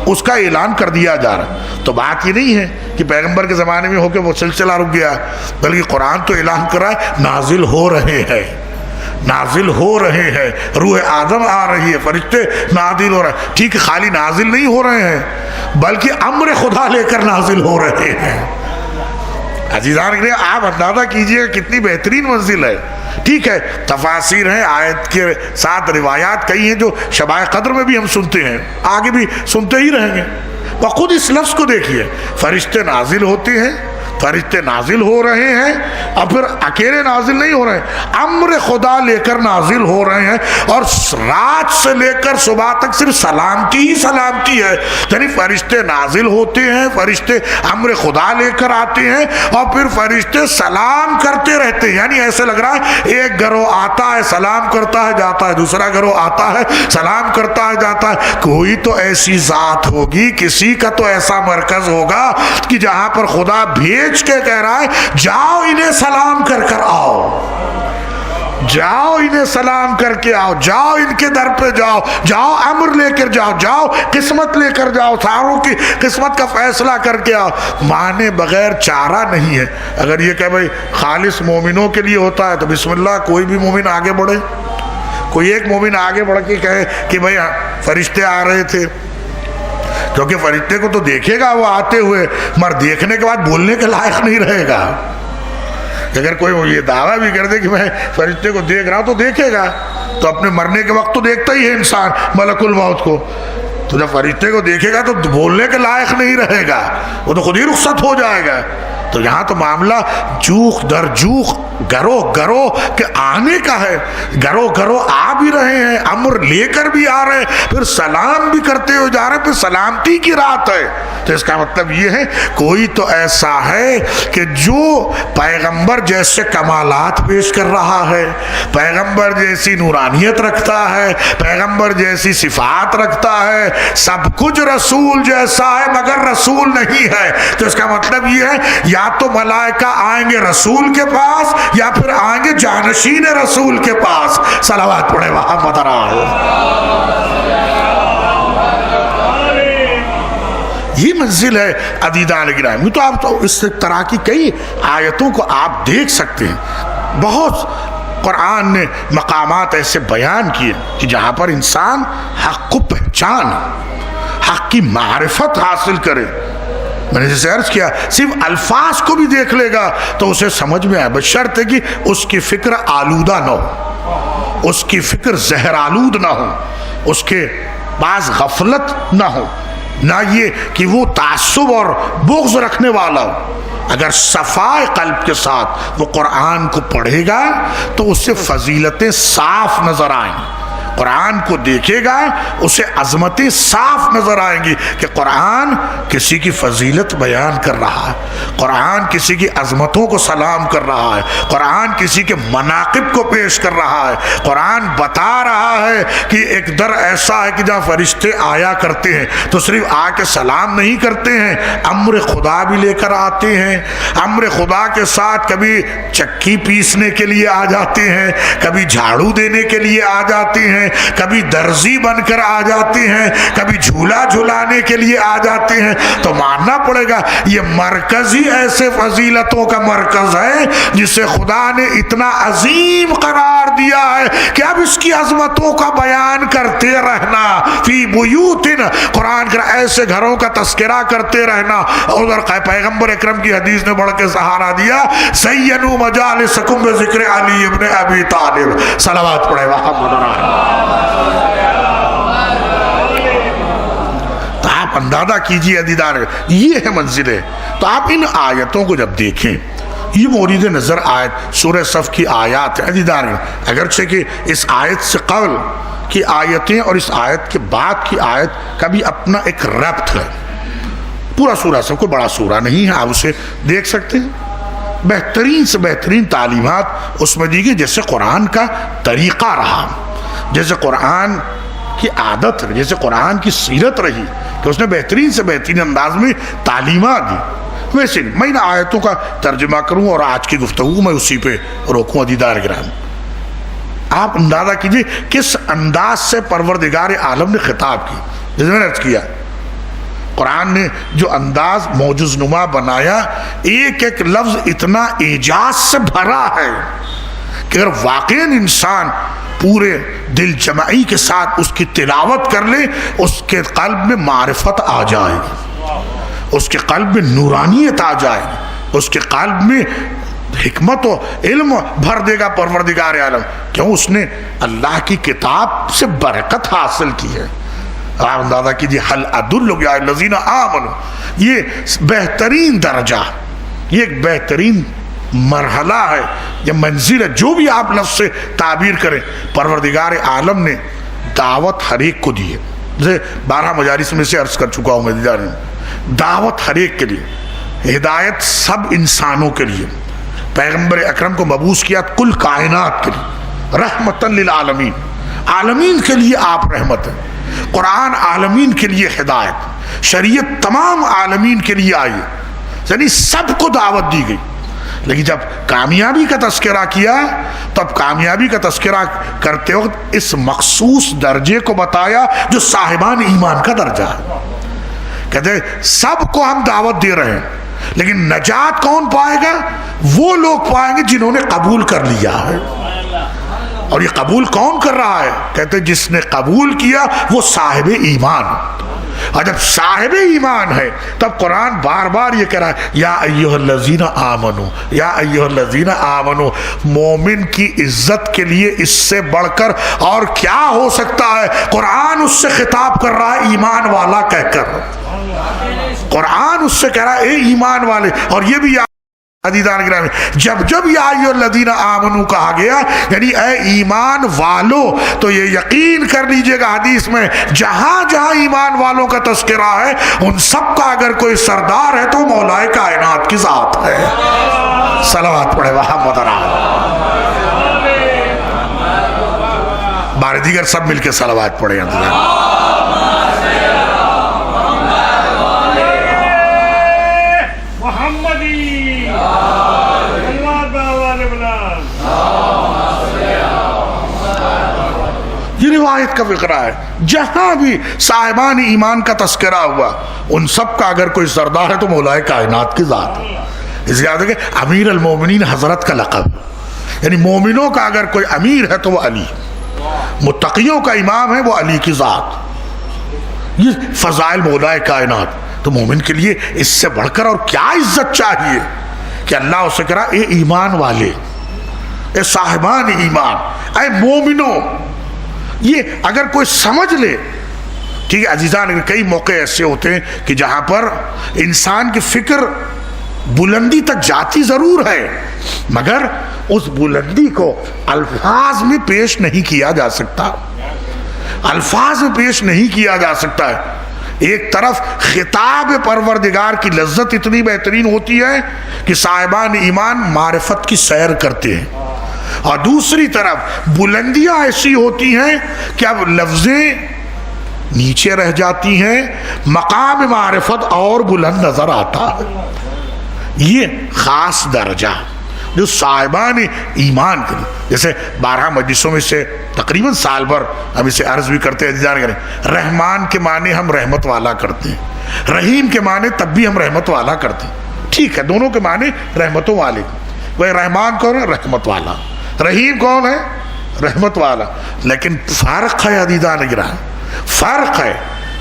اس کا اعلان کر دیا جا رہا۔ تو بات یہ نہیں ہے کہ پیغمبر کے زمانے میں ہو کے وہ سلسلہ رک گیا، بلکہ قرآن تو اعلان کر رہا ہے نازل ہو رہے ہیں، نازل ہو رہے ہیں، روح آدم آ رہی ہے، فرشتے نازل ہو رہے ہیں۔ ٹھیک ہے، خالی نازل نہیں ہو رہے ہیں بلکہ امر خدا لے کر نازل ہو رہے ہیں۔ عزیزان کے آپ اندازہ کیجئے کتنی بہترین منزل ہے۔ ٹھیک ہے، تفاسیر ہیں، آیت کے ساتھ روایات کئی ہیں جو شبائے قدر میں بھی ہم سنتے ہیں، آگے بھی سنتے ہی رہیں گے۔ خود اس لفظ کو دیکھیے، فرشتے نازل ہوتے ہیں، فرشتے نازل ہو رہے ہیں، اور پھر اکیلے نازل نہیں ہو رہے ہیں، امر خدا لے کر نازل ہو رہے ہیں، اور رات سے لے کر صبح تک صرف سلامتی ہی سلامتی ہے۔ یعنی فرشتے نازل ہوتے ہیں، فرشتے امر خدا لے کر آتے ہیں، اور پھر فرشتے سلام کرتے رہتے ہیں۔ یعنی ایسے لگ رہا ہے ایک گروہ آتا ہے، سلام کرتا ہے، جاتا ہے، دوسرا گروہ آتا ہے، سلام کرتا ہے، جاتا ہے۔ کوئی تو ایسی ذات ہوگی، کسی کا تو ایسا مرکز ہوگا کہ جہاں پر خدا بھیج کے کہہ رہا ہے جاؤ انہیں سلام کر کر آؤ، جاؤ انہیں سلام کر کے آؤ، جاؤ ان کے در پہ جاؤ، جاؤ امر لے کر جاؤ، جاؤ قسمت لے کر جاؤ، ساروں کی قسمت کا فیصلہ کر کے آؤ۔ مانے بغیر چارہ نہیں ہے۔ اگر یہ کہ بھائی خالص مومنوں کے لیے ہوتا ہے تو بسم اللہ، کوئی بھی مومن آگے بڑھے، کوئی ایک مومن آگے بڑھ کے کہے کہ بھائی فرشتے آ رہے تھے، کیونکہ فرشتے کو تو دیکھے گا وہ آتے ہوئے، مگر دیکھنے کے بعد بولنے کے لائق نہیں رہے گا۔ اگر کوئی یہ دعویٰ بھی کر دے کہ میں فرشتے کو دیکھ رہا ہوں، تو دیکھے گا، تو اپنے مرنے کے وقت تو دیکھتا ہی ہے انسان ملک الموت کو، تو جب فرشتے کو دیکھے گا تو بولنے کے لائق نہیں رہے گا، وہ تو خود ہی رخصت ہو جائے گا۔ تو یہاں تو معاملہ جوخ در جوخ، گروہ گروہ کے آنے کا ہے، گروہ گروہ آ بھی رہے ہیں، امر لے کر بھی آ رہے ہیں، پھر سلام بھی کرتے ہوئے جا رہے ہیں، پھر سلامتی کی رات ہے۔ تو اس کا مطلب یہ ہے کوئی تو ایسا ہے کہ جو پیغمبر جیسے کمالات پیش کر رہا ہے، پیغمبر جیسی نورانیت رکھتا ہے، پیغمبر جیسی صفات رکھتا ہے، سب کچھ رسول جیسا ہے مگر رسول نہیں ہے۔ تو اس کا مطلب یہ ہے یا تو ملائکہ آئیں گے رسول کے پاس، یا پھر آئیں گے جانشین رسول کے پاس۔ صلوات پڑھے محمد رسول۔ یہ منزل ہے عزیزان گرامی۔ تو آپ تو اس طرح کی کئی آیتوں کو آپ دیکھ سکتے ہیں، بہت قرآن نے مقامات ایسے بیان کیے کہ جہاں پر انسان حق کو پہچان، حق کی معرفت حاصل کرے۔ میں نے جیسے عرض کیا صرف الفاظ کو بھی دیکھ لے گا تو اسے سمجھ میں آئے، بشرط ہے کہ اس کی فکر آلودہ نہ ہو، اس کی فکر زہر آلود نہ ہو، اس کے پاس غفلت نہ ہو، نہ یہ کہ وہ تعصب اور بغض رکھنے والا ہو۔ اگر صفائے قلب کے ساتھ وہ قرآن کو پڑھے گا تو اس سے فضیلتیں صاف نظر آئیں، قرآن کو دیکھے گا اسے عظمتیں صاف نظر آئیں گی کہ قرآن کسی کی فضیلت بیان کر رہا ہے، قرآن کسی کی عظمتوں کو سلام کر رہا ہے، قرآن کسی کے مناقب کو پیش کر رہا ہے، قرآن بتا رہا ہے کہ ایک در ایسا ہے کہ جہاں فرشتے آیا کرتے ہیں تو صرف آ کے سلام نہیں کرتے ہیں، امر خدا بھی لے کر آتے ہیں، امر خدا کے ساتھ کبھی چکی پیسنے کے لیے آ جاتے ہیں، کبھی جھاڑو دینے کے لیے آ جاتے ہیں، کبھی درزی بن کر آ جاتے ہیں، کبھی جھولا جھلانے کے لیے آ جاتے ہیں۔ تو ماننا پڑے گا یہ مرکز ہی ایسے فضیلتوں کا مرکز ہے جسے خدا نے اتنا عظیم قرار دیا ہے کہ اب اس کی عظمتوں کا بیان کرتے رہنا، فی بیوتن، قرآن کا ایسے گھروں کا تذکرہ کرتے رہنا۔ ادھر پیغمبر اکرم کی حدیث نے بڑھ کے سہارا دیا، زینوا مجالسکم بذکر علی ابن ابی طالب۔ صلوات پڑھے محمد۔ آپ اندازہ کیجئے عزیزان، یہ ہے منزلیں. تو آپ ان آیتوں کو جب دیکھیں، یہ مورد نظر آیت سورہ صف کی آیات ہے عزیزان. اگرچہ کہ اس آیت سے قبل کی آیتیں اور اس آیت کے بعد کی آیت کا بھی اپنا ایک ربط ہے. پورا سورہ صف کوئی بڑا سورہ نہیں ہے، آپ اسے دیکھ سکتے ہیں. بہترین سے بہترین تعلیمات اس میں دی گئی، جیسے قرآن کا طریقہ رہا، جیسے قرآن کی عادت رہی، جیسے قرآن کی سیرت رہی کہ اس نے بہترین سے بہترین انداز میں تعلیمات دی. ویسے میں ان آیتوں کا ترجمہ کروں اور آج کی گفتگو میں اسی پہ روکوں. عزیزان گرامی، آپ اندازہ کیجئے کس انداز سے پروردگار عالم نے خطاب کی. جیسے میں نے عرض کیا، قرآن نے جو انداز موجز نما بنایا، ایک ایک لفظ اتنا اعجاز سے بھرا ہے کہ اگر واقعاً انسان پورے دل جمعی کے ساتھ اس کی تلاوت کر لے، اس کے قلب میں معرفت آ جائے گی، اس کے قلب میں نورانیت آ جائے گی، اس کے قلب میں حکمت و علم بھر دے گا پروردگار عالم. کیوں؟ اس نے اللہ کی کتاب سے برکت حاصل کی ہے. آپ اندازہ کیجیے، حل ادلک یا الذین آمنوا، یہ بہترین درجہ، یہ ایک بہترین مرحلہ ہے، یہ منزل ہے، جو بھی آپ لفظ سے تعبیر کریں. پروردگار عالم نے دعوت ہر ایک کو دی ہے. جیسے 12 مجالس میں سے عرض کر چکا ہوں میں، دعوت ہر ایک کے لیے، ہدایت سب انسانوں کے لیے. پیغمبر اکرم کو مبعوث کیا کل کائنات کے لیے، رحمتاً للعالمین، عالمین کے لیے آپ رحمت ہیں. قرآن عالمین کے لیے ہدایت، شریعت تمام عالمین کے لیے آئی، یعنی سب کو دعوت دی گئی. لیکن جب کامیابی کا تذکرہ کیا، تب کامیابی کا تذکرہ کرتے وقت اس مخصوص درجے کو بتایا جو صاحبان ایمان کا درجہ ہے. کہتے ہیں سب کو ہم دعوت دے رہے ہیں، لیکن نجات کون پائے گا؟ وہ لوگ پائیں گے جنہوں نے قبول کر لیا ہے. اور یہ قبول کون کر رہا ہے؟ کہتے ہیں جس نے قبول کیا وہ صاحب ایمان. اور جب صاحب ایمان ہے تب قرآن بار بار یہ کہہ رہا ہے یا ایھا الذین آمنو، یا ایھا الذین آمنو. مومن کی عزت کے لیے اس سے بڑھ کر اور کیا ہو سکتا ہے؟ قرآن اس سے خطاب کر رہا ہے ایمان والا کہہ کر. قرآن اس سے کہہ رہا ہے اے ایمان والے. اور یہ بھی عزیزان گرامی، جب جب یا ایھا الذین آمنو کہا گیا یعنی اے ایمان والو، تو یہ یقین کر لیجئے گا حدیث میں جہاں جہاں ایمان والوں کا تذکرہ ہے، ان سب کا اگر کوئی سردار ہے تو مولا کائنات کی ذات ہے. صلوات پڑھے محمد بار دیگر سب مل کے صلوات پڑھے. یہ روایت کا فقرہ ہے، جہاں بھی صاحبان ایمان کا تذکرہ ہوا ان سب کا اگر کوئی سردار ہے تو مولا کائنات کی ذات ہے. اس یاد ہے کہ امیر المومنین حضرت کا لقب، یعنی مومنوں کا اگر کوئی امیر ہے تو وہ علی، متقیوں کا امام ہے وہ علی کی ذات. یہ فضائل مولا کائنات. تو مومن کے لیے اس سے بڑھ کر اور کیا عزت چاہیے کہ اللہ اسے کہا اے ایمان والے، اے صاحبان ایمان، اے مومنوں. یہ اگر کوئی سمجھ لے، ٹھیک ہے عزیزان، کئی موقع ایسے ہوتے ہیں کہ جہاں پر انسان کی فکر بلندی تک جاتی ضرور ہے، مگر اس بلندی کو الفاظ میں پیش نہیں کیا جا سکتا، الفاظ میں پیش نہیں کیا جا سکتا ہے. ایک طرف خطاب پروردگار کی لذت اتنی بہترین ہوتی ہے کہ صاحبان ایمان معرفت کی سیر کرتے ہیں، اور دوسری طرف بلندیاں ایسی ہوتی ہیں کہ اب لفظیں نیچے رہ جاتی ہیں، مقام معرفت اور بلند نظر آتا ہے. یہ خاص درجہ جو صاحبان ایمان کے، جیسے 12 مجلسوں میں سے تقریباً سال بھر ہم اسے عرض بھی کرتے ہیں، رحمان کے معنی ہم رحمت والا کرتے ہیں، رحیم کے معنی تب بھی ہم رحمت والا کرتے ہیں. ٹھیک ہے، دونوں کے معنی رحمتوں والے. وہ رحمان کون ہے؟ رحمت والا. رحیم کون ہے؟ رحمت والا. لیکن فرق ہے عزیزان گرامی، فرق ہے.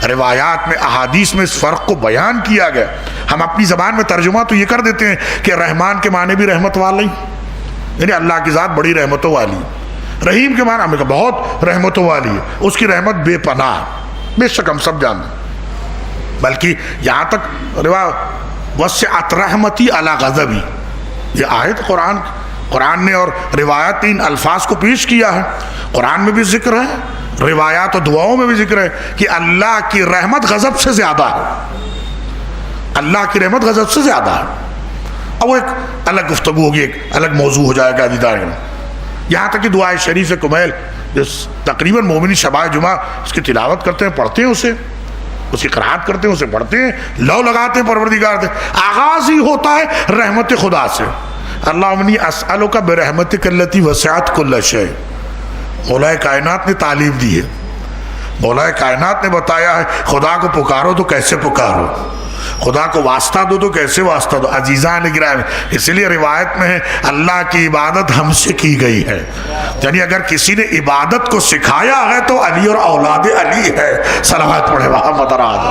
روایات میں، احادیث میں اس فرق کو بیان کیا گیا. ہم اپنی زبان میں ترجمہ تو یہ کر دیتے ہیں کہ رحمان کے معنی بھی رحمت والا ہی، یعنی اللہ کی ذات بڑی رحمتوں والی. رحیم کے معنی ہمیں کہا بہت رحمتوں والی ہے، اس کی رحمت بے پناہ، بے شک ہم سب جانتے ہیں. بلکہ یہاں تک وسعت رحمتی علی غضبی، یہ آیت قرآن نے اور روایات ان الفاظ کو پیش کیا ہے. قرآن میں بھی ذکر ہے، روایات و دعاؤں میں بھی ذکر ہے کہ اللہ کی رحمت غضب سے زیادہ ہے. اللہ کی رحمت غضب سے زیادہ ہے. اب وہ ایک الگ گفتگو ہوگی، ایک الگ موضوع ہو جائے گا دیدار میں. یہاں تک کہ دعائے شریف کمیل جو تقریباً مومنی شبائے جمعہ اس کی تلاوت کرتے ہیں، پڑھتے ہیں، اسے اس کی قرآت کرتے ہیں، اسے پڑھتے ہیں، لو لگاتے ہیں پروردگار سے. آغاز ہی ہوتا ہے رحمت خدا سے. اللہم انی اسألک برحمتک التی وسعت کل شیء. مولا کائنات نے تعلیم دی ہے، مولا کائنات نے بتایا ہے خدا کو پکارو تو کیسے پکارو، خدا کو واسطہ دو تو کیسے واسطہ دو. عزیزان گرامی، اس لیے روایت میں ہے اللہ کی عبادت ہم سے کی گئی ہے. یعنی اگر کسی نے عبادت کو سکھایا ہے تو علی اور اولاد علی ہے. صلوات پڑھے محمد راز.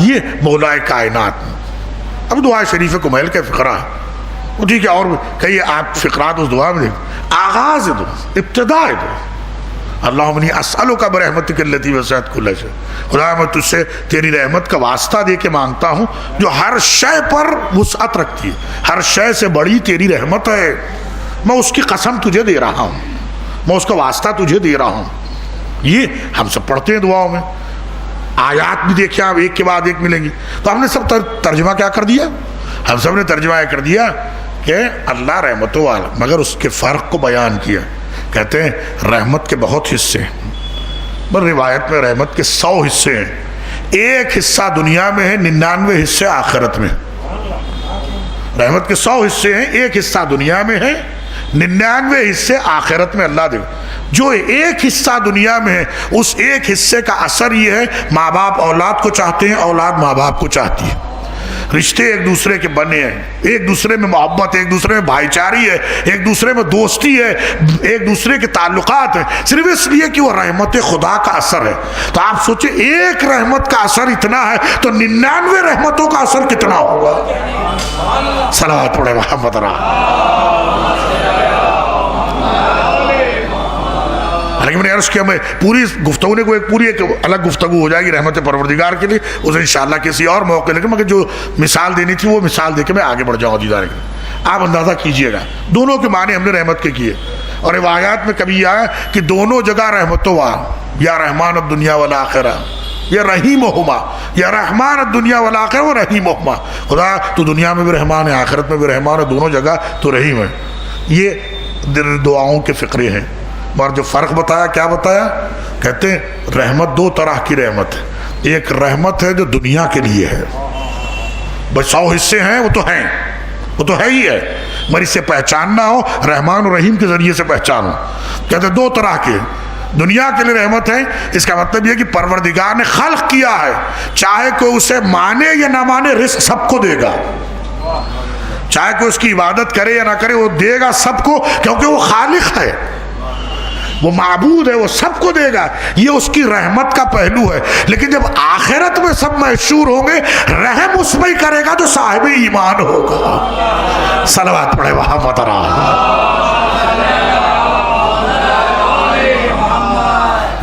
یہ مولا کائنات. اب دعا شریف کمیل کا فقرہ ہے، وہ ٹھیک ہے، اور کئی آپ فقرات اس دعا میں آغاز دو، ابتداء دو. اللہم انی اسألک برحمتک التی وسعت کل شیء. خدا میں تجھ سے تیری رحمت کا واسطہ دے کے مانگتا ہوں جو ہر شے پر وسعت رکھتی ہے. ہر شے سے بڑی تیری رحمت ہے. میں اس کی قسم تجھے دے رہا ہوں، میں اس کا واسطہ تجھے دے رہا ہوں. یہ ہم سب پڑھتے ہیں دعاؤں میں. آیات بھی دیکھیں آپ، ایک کے بعد ایک ملیں گی. تو ہم نے سب ترجمہ کیا کر دیا؟ ہم سب نے ترجمہ یہ کر دیا کہ اللہ رحمتوں والا، مگر اس کے فرق کو بیان کیا. کہتے ہیں رحمت کے بہت حصے ہیں، پر روایت میں رحمت کے 100 حصے ہیں. ایک حصہ دنیا میں ہے، 99 حصے آخرت میں. رحمت کے 100 حصے ہیں، ایک حصہ دنیا میں ہے، 99 حصے آخرت میں اللہ دے. جو ایک حصہ دنیا میں ہے اس ایک حصے کا اثر یہ ہے ماں باپ اولاد کو چاہتے ہیں، اولاد ماں باپ کو چاہتی ہے. رشتے ایک دوسرے کے بنے ہیں، ایک دوسرے میں محبت، ایک دوسرے میں بھائی چاری ہے، ایک دوسرے میں دوستی ہے، ایک دوسرے کے تعلقات ہیں، صرف اس لیے کہ وہ رحمت خدا کا اثر ہے. تو آپ سوچیں ایک رحمت کا اثر اتنا ہے تو 99 رحمتوں کا اثر کتنا ہوگا. صلوات پڑھے محمد راہ. لیکن میں نے عرض کیا میں پوری گفتگو نے کو ایک پوری ایک الگ گفتگو ہو جائے گی رحمت پروردگار کے لیے، اسے انشاءاللہ کسی اور موقع لے کے، مگر جو مثال دینی تھی وہ مثال دے کے میں آگے بڑھ جاؤں. دیدار کے آپ اندازہ کیجئے گا دونوں کے معنی ہم نے رحمت کے کیے. اور روایات میں کبھی آیا کہ دونوں جگہ رحمتوں یا رحمان الدنیا والآخرہ یا رحیمہما، یا رحمان الدنیا والآخرہ و رحیمہما. خدا تو دنیا میں بھی رحمان ہے، آخرت میں بھی رحمان ہے، دونوں جگہ تو رحیم ہے. یہ دعاؤں کے فقرے ہیں. اور جو فرق بتایا، کیا بتایا؟ کہتے ہیں رحمت 2 طرح کی رحمت ہے. ایک رحمت ہے جو دنیا کے لیے ہے، بس 100 حصے ہیں، وہ تو ہے ہی ہے، مگر اسے پہچاننا ہو رحمان و رحیم کے ذریعے سے پہچانو. کہتے ہیں 2 طرح کے. دنیا کے لیے رحمت ہے، اس کا مطلب یہ کہ پروردگار نے خلق کیا ہے، چاہے کوئی اسے مانے یا نہ مانے رزق سب کو دے گا. چاہے کوئی اس کی عبادت کرے یا نہ کرے وہ دے گا سب کو، کیونکہ وہ خالق ہے، وہ معبود ہے، وہ سب کو دے گا. یہ اس کی رحمت کا پہلو ہے. لیکن جب آخرت میں سب محشور ہوں گے، رحم اس میں ہی کرے گا جو صاحب ایمان ہوگا. صلوات پڑھے محمد راہ.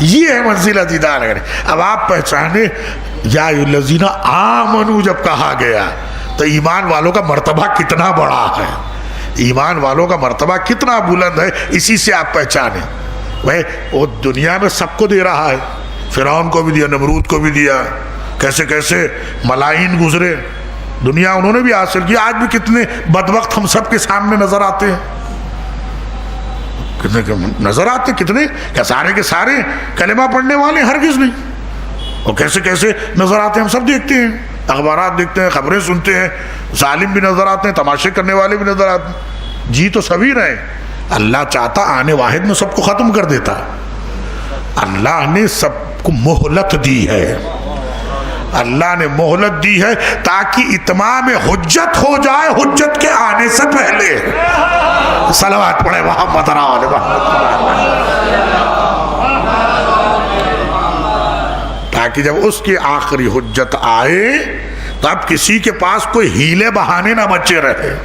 یہ ہے منزلہ دیدار. اب آپ پہچانے یا الذین آمنوا جب کہا گیا تو ایمان والوں کا مرتبہ کتنا بڑا ہے، ایمان والوں کا مرتبہ کتنا بلند ہے. اسی سے آپ پہچانیں بھائی وہ دنیا میں سب کو دے رہا ہے. فرعون کو بھی دیا، نمرود کو بھی دیا، کیسے کیسے ملائی گزرے، دنیا انہوں نے بھی حاصل کی. آج بھی کتنے بدبخت ہم سب کے سامنے نظر آتے ہیں، کتنے نظر آتے، کتنے کیا سارے کے سارے کلمہ پڑھنے والے ہرگز نہیں. اور کیسے کیسے نظر آتے ہیں، ہم سب دیکھتے ہیں، اخبارات دیکھتے ہیں، خبریں سنتے ہیں. ظالم بھی نظر آتے ہیں، تماشے کرنے والے بھی نظر آتے ہیں. جی تو سبھی رہے. اللہ چاہتا آنے واحد میں سب کو ختم کر دیتا. اللہ نے سب کو مہلت دی ہے، اللہ نے مہلت دی ہے تاکہ اتمام حجت ہو جائے حجت کے آنے سے پہلے. صلوات پڑھے محمد علیہ تاکہ جب اس کی آخری حجت آئے تو اب کسی کے پاس کوئی ہیلے بہانے نہ بچے رہے،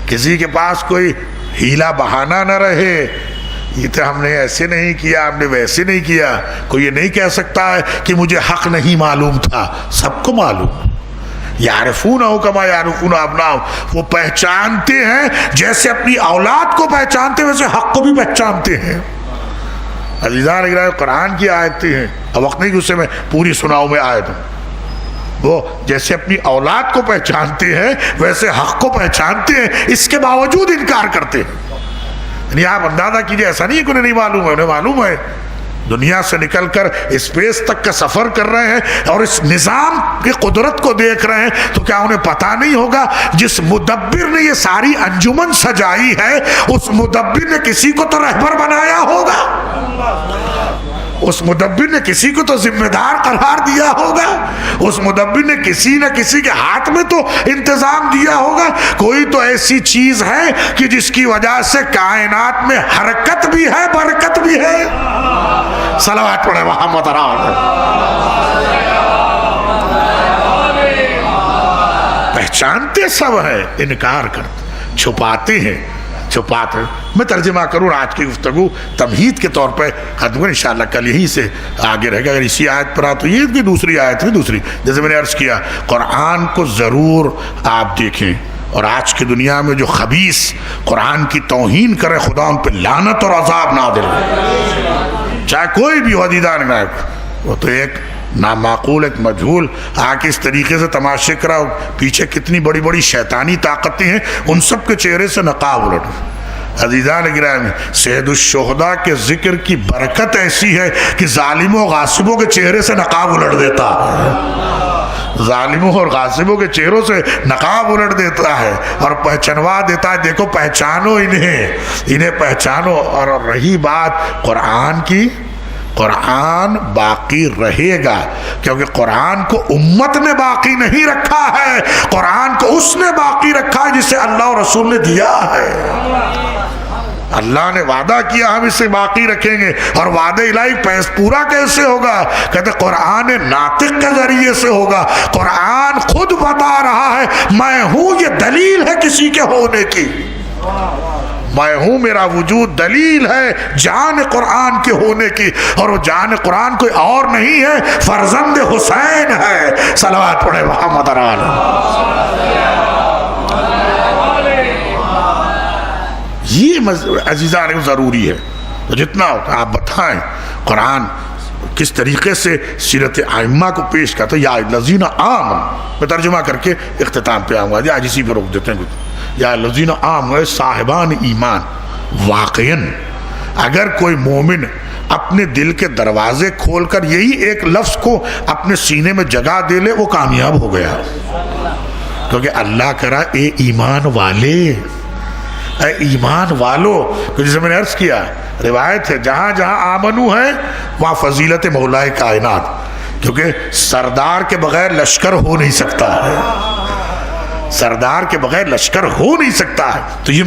کسی کے پاس کوئی ہیلا بہانہ نہ رہے. یہ تو ہم نے ایسے نہیں کیا، ہم نے ویسے نہیں کیا. کوئی یہ نہیں کہہ سکتا ہے کہ مجھے حق نہیں معلوم تھا، سب کو معلوم. یعرفونہ کما یعرفون ابناءہم، وہ پہچانتے ہیں جیسے اپنی اولاد کو پہچانتے ہیں ویسے حق کو بھی پہچانتے ہیں. عزیزان اگرام، قرآن کی آیتیں ہیں، اب وقت نہیں کہ اسے میں پوری سناؤں میں آیت. وہ جیسے اپنی اولاد کو پہچانتے ہیں ویسے حق کو پہچانتے ہیں، اس کے باوجود انکار کرتے ہیں. یعنی آپ اندازہ کیجئے، ایسا نہیں ہے کہ انہیں نہیں معلوم ہے، انہیں معلوم ہے. دنیا سے نکل کر اسپیس تک کا سفر کر رہے ہیں اور اس نظام کی قدرت کو دیکھ رہے ہیں، تو کیا انہیں پتا نہیں ہوگا جس مدبر نے یہ ساری انجمن سجائی ہے اس مدبر نے کسی کو تو رہبر بنایا ہوگا، اس مدبر نے کسی کو تو ذمہ دار قرار دیا ہوگا، اس مدبر نے کسی نہ کسی کے ہاتھ میں تو انتظام دیا ہوگا. کوئی تو ایسی چیز ہے کہ جس کی وجہ سے کائنات میں حرکت بھی ہے، برکت بھی ہے. صلوات پڑھے محمد پہچانتے سب ہے، انکار کرتے، چھپاتے ہیں. میں ترجمہ کروں آج کی گفتگو تمہید کے طور پہ ختم. انشاءاللہ کل یہیں سے آگے رہے گا. اگر اسی آیت پر تو یہ بھی دوسری آیت ہے، دوسری جیسے میں نے عرض کیا قرآن کو ضرور آپ دیکھیں. اور آج کی دنیا میں جو خبیث قرآن کی توہین کرے خدا ان پہ لعنت اور عذاب نازل ہو، چاہے کوئی بھی عزیزان میں. وہ تو ایک نامعقول، ایک مجہول آ کے اس طریقے سے تماشے کرا، پیچھے کتنی بڑی بڑی شیطانی طاقتیں ہیں، ان سب کے چہرے سے نقاب الٹ. عزیزان گرامی، سید الشہداء کے ذکر کی برکت ایسی ہے کہ ظالموں و غاصبوں کے چہرے سے نقاب الٹ دیتا ہے. ظالموں اور غاصبوں کے چہروں سے نقاب الٹ دیتا ہے اور پہچانوا دیتا ہے، دیکھو پہچانو انہیں پہچانو. اور رہی بات قرآن کی، قرآن باقی رہے گا، کیونکہ قرآن کو امت نے باقی نہیں رکھا ہے، قرآن کو اس نے باقی رکھا ہے جسے اللہ اور رسول نے دیا ہے. اللہ نے وعدہ کیا ہم اسے باقی رکھیں گے، اور وعدہ الہی پورا کیسے ہوگا؟ کہتے قرآن ناطق کے ذریعے سے ہوگا. قرآن خود بتا رہا ہے میں ہوں، یہ دلیل ہے کسی کے ہونے کی. میں ہوں، میرا وجود دلیل ہے جان قرآن کے ہونے کی، اور وہ جان قرآن کوئی اور نہیں ہے، فرزند حسین ہے. صلوات پڑھے محمد یہ عزیزان ضروری ہے. تو جتنا ہوتا آپ بتائیں قرآن کس طریقے سے سیرت ائمہ کو پیش کرتا ہے. یا الذین آمنوا، میں ترجمہ کر کے اختتام پہ آؤں گا، یا اسی پہ روک دیتے ہیں. یا الذین آمنوا، صاحبان ایمان. واقعاً اگر کوئی مومن اپنے دل کے دروازے کھول کر یہی ایک لفظ کو اپنے سینے میں جگہ دے لے، وہ کامیاب ہو گیا. کیونکہ اللہ کرا اے ایمان والے، اے ایمان والو. جیسے میں نے عرض کیا روایت ہے جہاں جہاں آمنو ہے وہاں فضیلت مولائے کائنات، کیونکہ سردار کے بغیر لشکر ہو نہیں سکتا ہے، سردار کے بغیر لشکر ہو نہیں سکتا ہے. تو یہ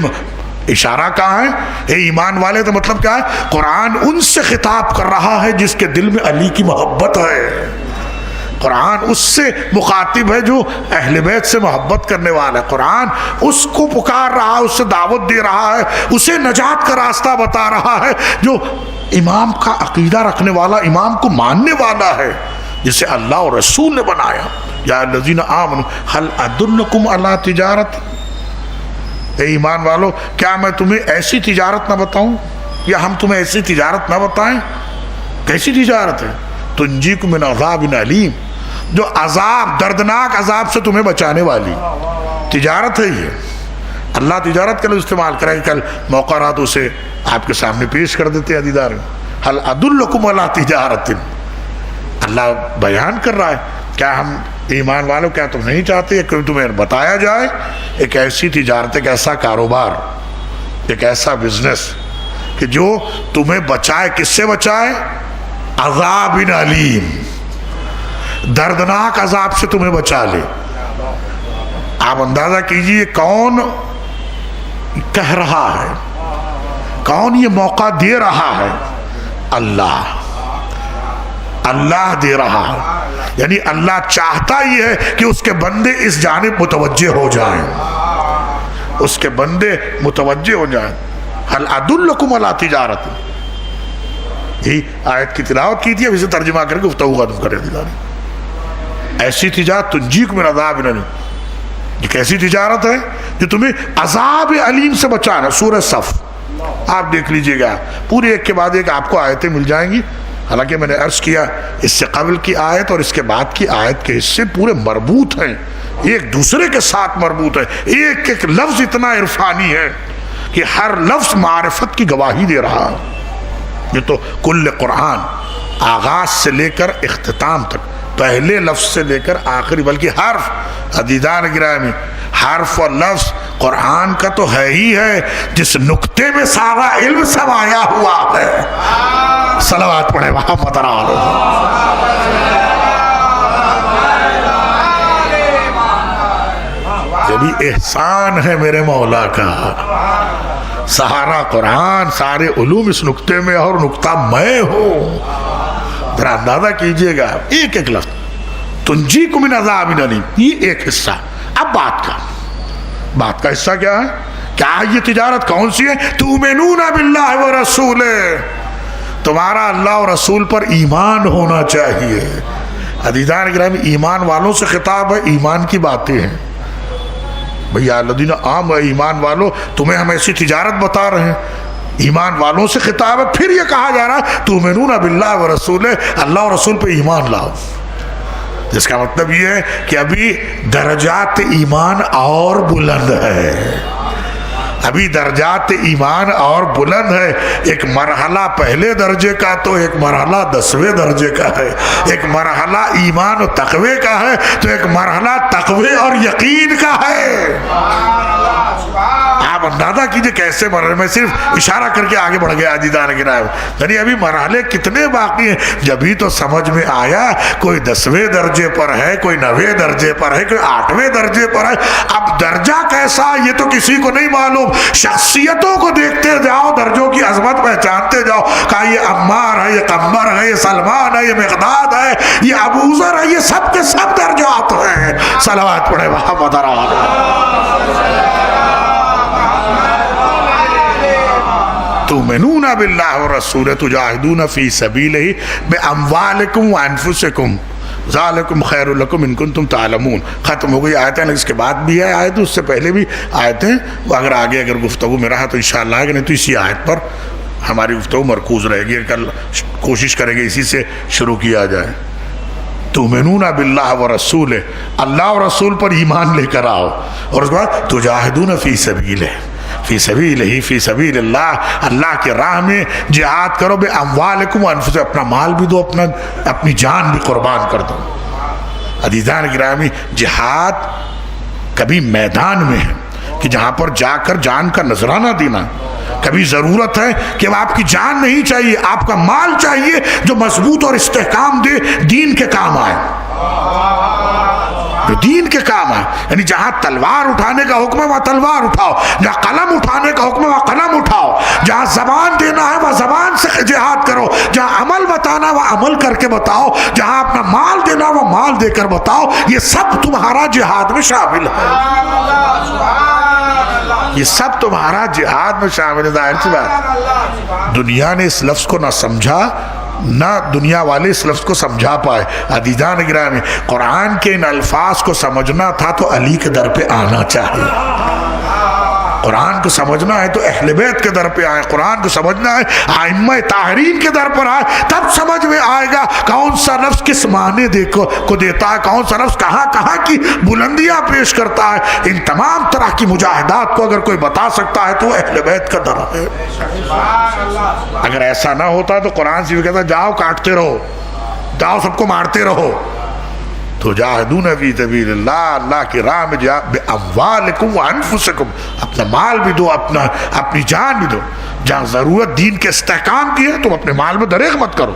اشارہ کہاں ہے؟ اے ایمان والے، تو مطلب کیا ہے؟ قرآن ان سے خطاب کر رہا ہے جس کے دل میں علی کی محبت ہے. قرآن اس سے مخاطب ہے جو اہل بیت سے محبت کرنے والا ہے. قرآن اس کو پکار رہا ہے، اس سے دعوت دے رہا ہے، اسے نجات کا راستہ بتا رہا ہے جو امام کا عقیدہ رکھنے والا، امام کو ماننے والا ہے، جسے اللہ اور رسول نے بنایا. یا الذین آمنوا هل ادلکم علی تجارت، اے ایمان والو کیا میں تمہیں ایسی تجارت نہ بتاؤں، یا ہم تمہیں ایسی تجارت نہ بتائیں؟ کیسی تجارت ہے؟ تنجیکم من عذاب علیم، جو عذاب، دردناک عذاب سے تمہیں بچانے والی تجارت ہے. یہ اللہ تجارت کا لفظ استعمال کرے گا. کل موقع رہا تو اسے آپ کے سامنے پیش کر دیتے ہیں. عزیزان هل ادلکم علی تجارت، اللہ بیان کر رہا ہے کیا ہم ایمان والوں، کیا تم نہیں چاہتے کہ تمہیں بتایا جائے ایک ایسی تجارت، ایک ایسا کاروبار، ایک ایسا بزنس کہ جو تمہیں بچائے. کس سے بچائے؟ عذاب علیم، دردناک عذاب سے تمہیں بچا لے. آپ اندازہ کیجئے کون کہہ رہا ہے، کون یہ موقع دے رہا ہے؟ اللہ. اللہ دے رہا ہے. یعنی اللہ چاہتا ہی ہے کہ اس کے بندے اس جانب متوجہ ہو جائیں، اس کے بندے متوجہ ہو جائیں. حل ادلکم علی تجارت، یہی آیت کی تلاوت کی تھی، اب اسے ترجمہ کر کے گفتگو ختم کرے دیداری. ایسی تجارت تنجیکم من عذاب الیم، یہ کیسی تجارت ہے جو تمہیں عذاب علیم سے بچانا. سورہ صف آپ دیکھ لیجئے گا، پورے ایک کے بعد ایک آپ کو آیتیں مل جائیں گی. حالانکہ میں نے عرض کیا اس سے قبل کی آیت اور اس کے بعد کی آیت کے حصے پورے مربوط ہیں، ایک دوسرے کے ساتھ مربوط ہے. ایک ایک لفظ اتنا عرفانی ہے کہ ہر لفظ معرفت کی گواہی دے رہا. یہ تو کل قرآن آغاز سے لے کر اختتام تک، پہلے لفظ سے لے کر آخری، بلکہ حرف، عزیزان گرامی، حرف اور لفظ قرآن کا تو ہے ہی ہے جس نقطے میں سارا علم سمایا ہوا ہے. صلوات پڑھے محمد علیہ. یہ بھی احسان ہے میرے مولا کا. سہارا قرآن، سارے علوم اس نقطے میں اور نقطہ میں ہوں. ذرا اندازہ کیجئے گا، ایک ایک لفظ تنجیکم من عذاب الیم، یہ ایک حصہ. اب بات کا حصہ کیا ہے؟ کیا یہ تجارت کون سی ہے؟ تؤمنون باللہ ورسولہ، تمہارا اللہ اور رسول پر ایمان ہونا چاہیے. عزیزان گرامی، ایمان والوں سے خطاب ہے، ایمان کی باتیں ہیں. بھئی الذین آمنوا، ایمان والو، تمہیں ہم ایسی تجارت بتا رہے ہیں، ایمان والوں سے خطاب ہے. پھر یہ کہا جا رہا ہے تؤمنون باللہ ورسولہ، اللہ اور رسول پہ ایمان لاؤ. جس کا مطلب یہ ہے کہ ابھی درجات ایمان اور بلند ہے، ابھی درجات ایمان اور بلند ہے. ایک مرحلہ پہلے درجے کا تو ایک مرحلہ 10ویں درجے کا ہے. ایک مرحلہ ایمان و تقوی کا ہے تو ایک مرحلہ تقوی اور یقین کا ہے. آپ اندازہ کیجئے کیسے مرحلے میں صرف اشارہ کر کے آگے بڑھ گیا عزیزان گرامی. یعنی ابھی مرحلے کتنے باقی ہیں. جبھی تو سمجھ میں آیا کوئی 10ویں درجے پر ہے، کوئی 9ویں درجے پر ہے، کوئی 8ویں درجے پر ہے. اب درجہ کیسا یہ تو کسی کو نہیں معلوم. شخصیتوں کو دیکھتے جاؤ، درجوں کی عظمت پہچانتے جاؤ. کہا یہ عمار ہے، یہ قمر ہے، یہ سلمان ہے، یہ مقداد ہے، یہ ابو ذر ہے، یہ سب کے سب درجات ہیں. صلوات پڑھے محمد تؤمنون باللہ ورسولہ تجاہدون فی سبیلہ باموالکم وانفسکم ذالکم خیر لکم ان کنتم تعلمون. ختم ہو گئی آیتیں. اس کے بعد بھی ہے آیت، اس سے پہلے بھی آیتیں. اگر آگے اگر گفتگو میں رہا تو انشاءاللہ ہے، کہ نہیں تو اسی آیت پر ہماری گفتگو مرکوز رہے گی. کل کوشش کریں گے اسی سے شروع کیا جائے. تؤمنون باللہ ورسولہ، اللہ اور رسول پر ایمان لے کر آؤ. اور اس کے بعد تجاہدون فی سبیلہ، فی سبیلہ، فی سبیل اللہ، اللہ کے راہ میں جہاد کرو. بے اموالکم وانفسکم، اپنا مال بھی دو، اپنی جان بھی قربان کر دو. عزیزان گرامی، جہاد کبھی میدان میں ہے کہ جہاں پر جا کر جان کا نذرانہ دینا. کبھی ضرورت ہے کہ آپ کی جان نہیں چاہیے، آپ کا مال چاہیے جو مضبوط اور استحکام دے، دین کے کام آئے، جو دین کے کام آئے. یعنی جہاں تلوار اٹھانے کا حکم ہے وہاں تلوار اٹھاؤ، جہاں قلم اٹھانے کا حکم ہے وہاں قلم اٹھاؤ، جہاں زبان دینا ہے وہاں زبان سے جہاد کرو، جہاں عمل بتانا ہے وہاں عمل کر کے بتاؤ، جہاں اپنا مال دینا ہے وہاں مال دے کر بتاؤ. یہ سب تمہارا جہاد میں شامل ہے، یہ سب تمہارا جہاد میں شامل ہے. ظاہر سی بات، دنیا نے اس لفظ کو نہ سمجھا، نہ دنیا والے اس لفظ کو سمجھا پائے. عزیزان گرامی، قرآن کے ان الفاظ کو سمجھنا تھا تو علی کے در پہ آنا چاہیے. قرآن کو سمجھنا ہے تو اہل بیت کے در پہ آئے. قرآن کو سمجھنا ہے ائمہ طاہرین کے در پر آئے، تب سمجھ میں آئے گا کون سا لفظ کس معنی کو دیتا ہے، کون سا لفظ کہاں کہاں کی بلندیاں پیش کرتا ہے. ان تمام طرح کی مجاہدات کو اگر کوئی بتا سکتا ہے تو اہل بیت کا در ہے. اگر ایسا نہ ہوتا تو قرآن سے بھی کہتا جاؤ کاٹتے رہو، جاؤ سب کو مارتے رہو. تجاہدون فی سبیل اللہ، اللہ کی راہ میں باموالکم وانفسکم، اپنا مال بھی دو، اپنی جان بھی دو. جہاں ضرورت دین کے استحکام کی ہے تم اپنے مال میں دریغ مت کرو.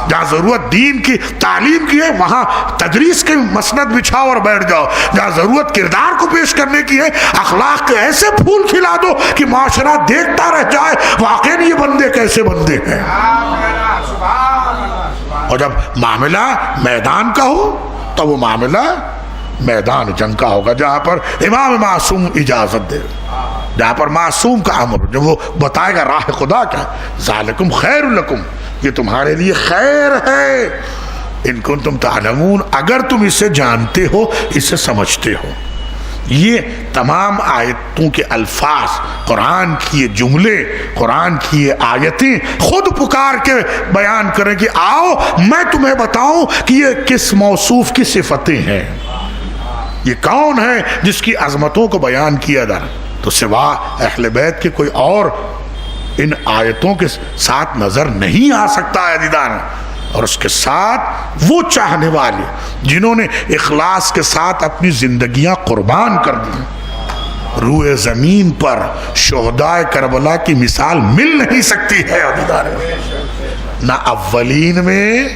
جہاں ضرورت دین کی تعلیم کی ہے وہاں تدریس کے مسند بچھاؤ اور بیٹھ جاؤ. جہاں ضرورت کردار کو پیش کرنے کی ہے اخلاق کے ایسے پھول کھلا دو کہ معاشرہ دیکھتا رہ جائے واقعی یہ بندے کیسے بندے ہیں. اور جب معاملہ میدان کا ہو تو وہ معاملہ میدان جنگ کا ہوگا جہاں پر امام معصوم اجازت دے. جہاں پر معصوم کا امر جو وہ بتائے گا راہ خدا کیا، ذالکم خیر لکم، یہ تمہارے لیے خیر ہے، ان کنتم تعلمون، اگر تم اسے جانتے ہو، اسے سمجھتے ہو۔ یہ تمام آیتوں کے الفاظ، قرآن کی یہ جملے، قرآن کی یہ آیتیں خود پکار کے بیان کریں کہ آؤ میں تمہیں بتاؤں کہ یہ کس موصوف کی صفتیں ہیں، یہ کون ہے جس کی عظمتوں کو بیان کیا جا رہا۔ تو سوا اہل بیت کے کوئی اور ان آیتوں کے ساتھ نظر نہیں آ سکتا ہے دیدان، اور اس کے ساتھ وہ چاہنے والے جنہوں نے اخلاص کے ساتھ اپنی زندگیاں قربان کر دی۔ روئے زمین پر شہدائے کربلا کی مثال مل نہیں سکتی ہے عزیزان، نہ اولین میں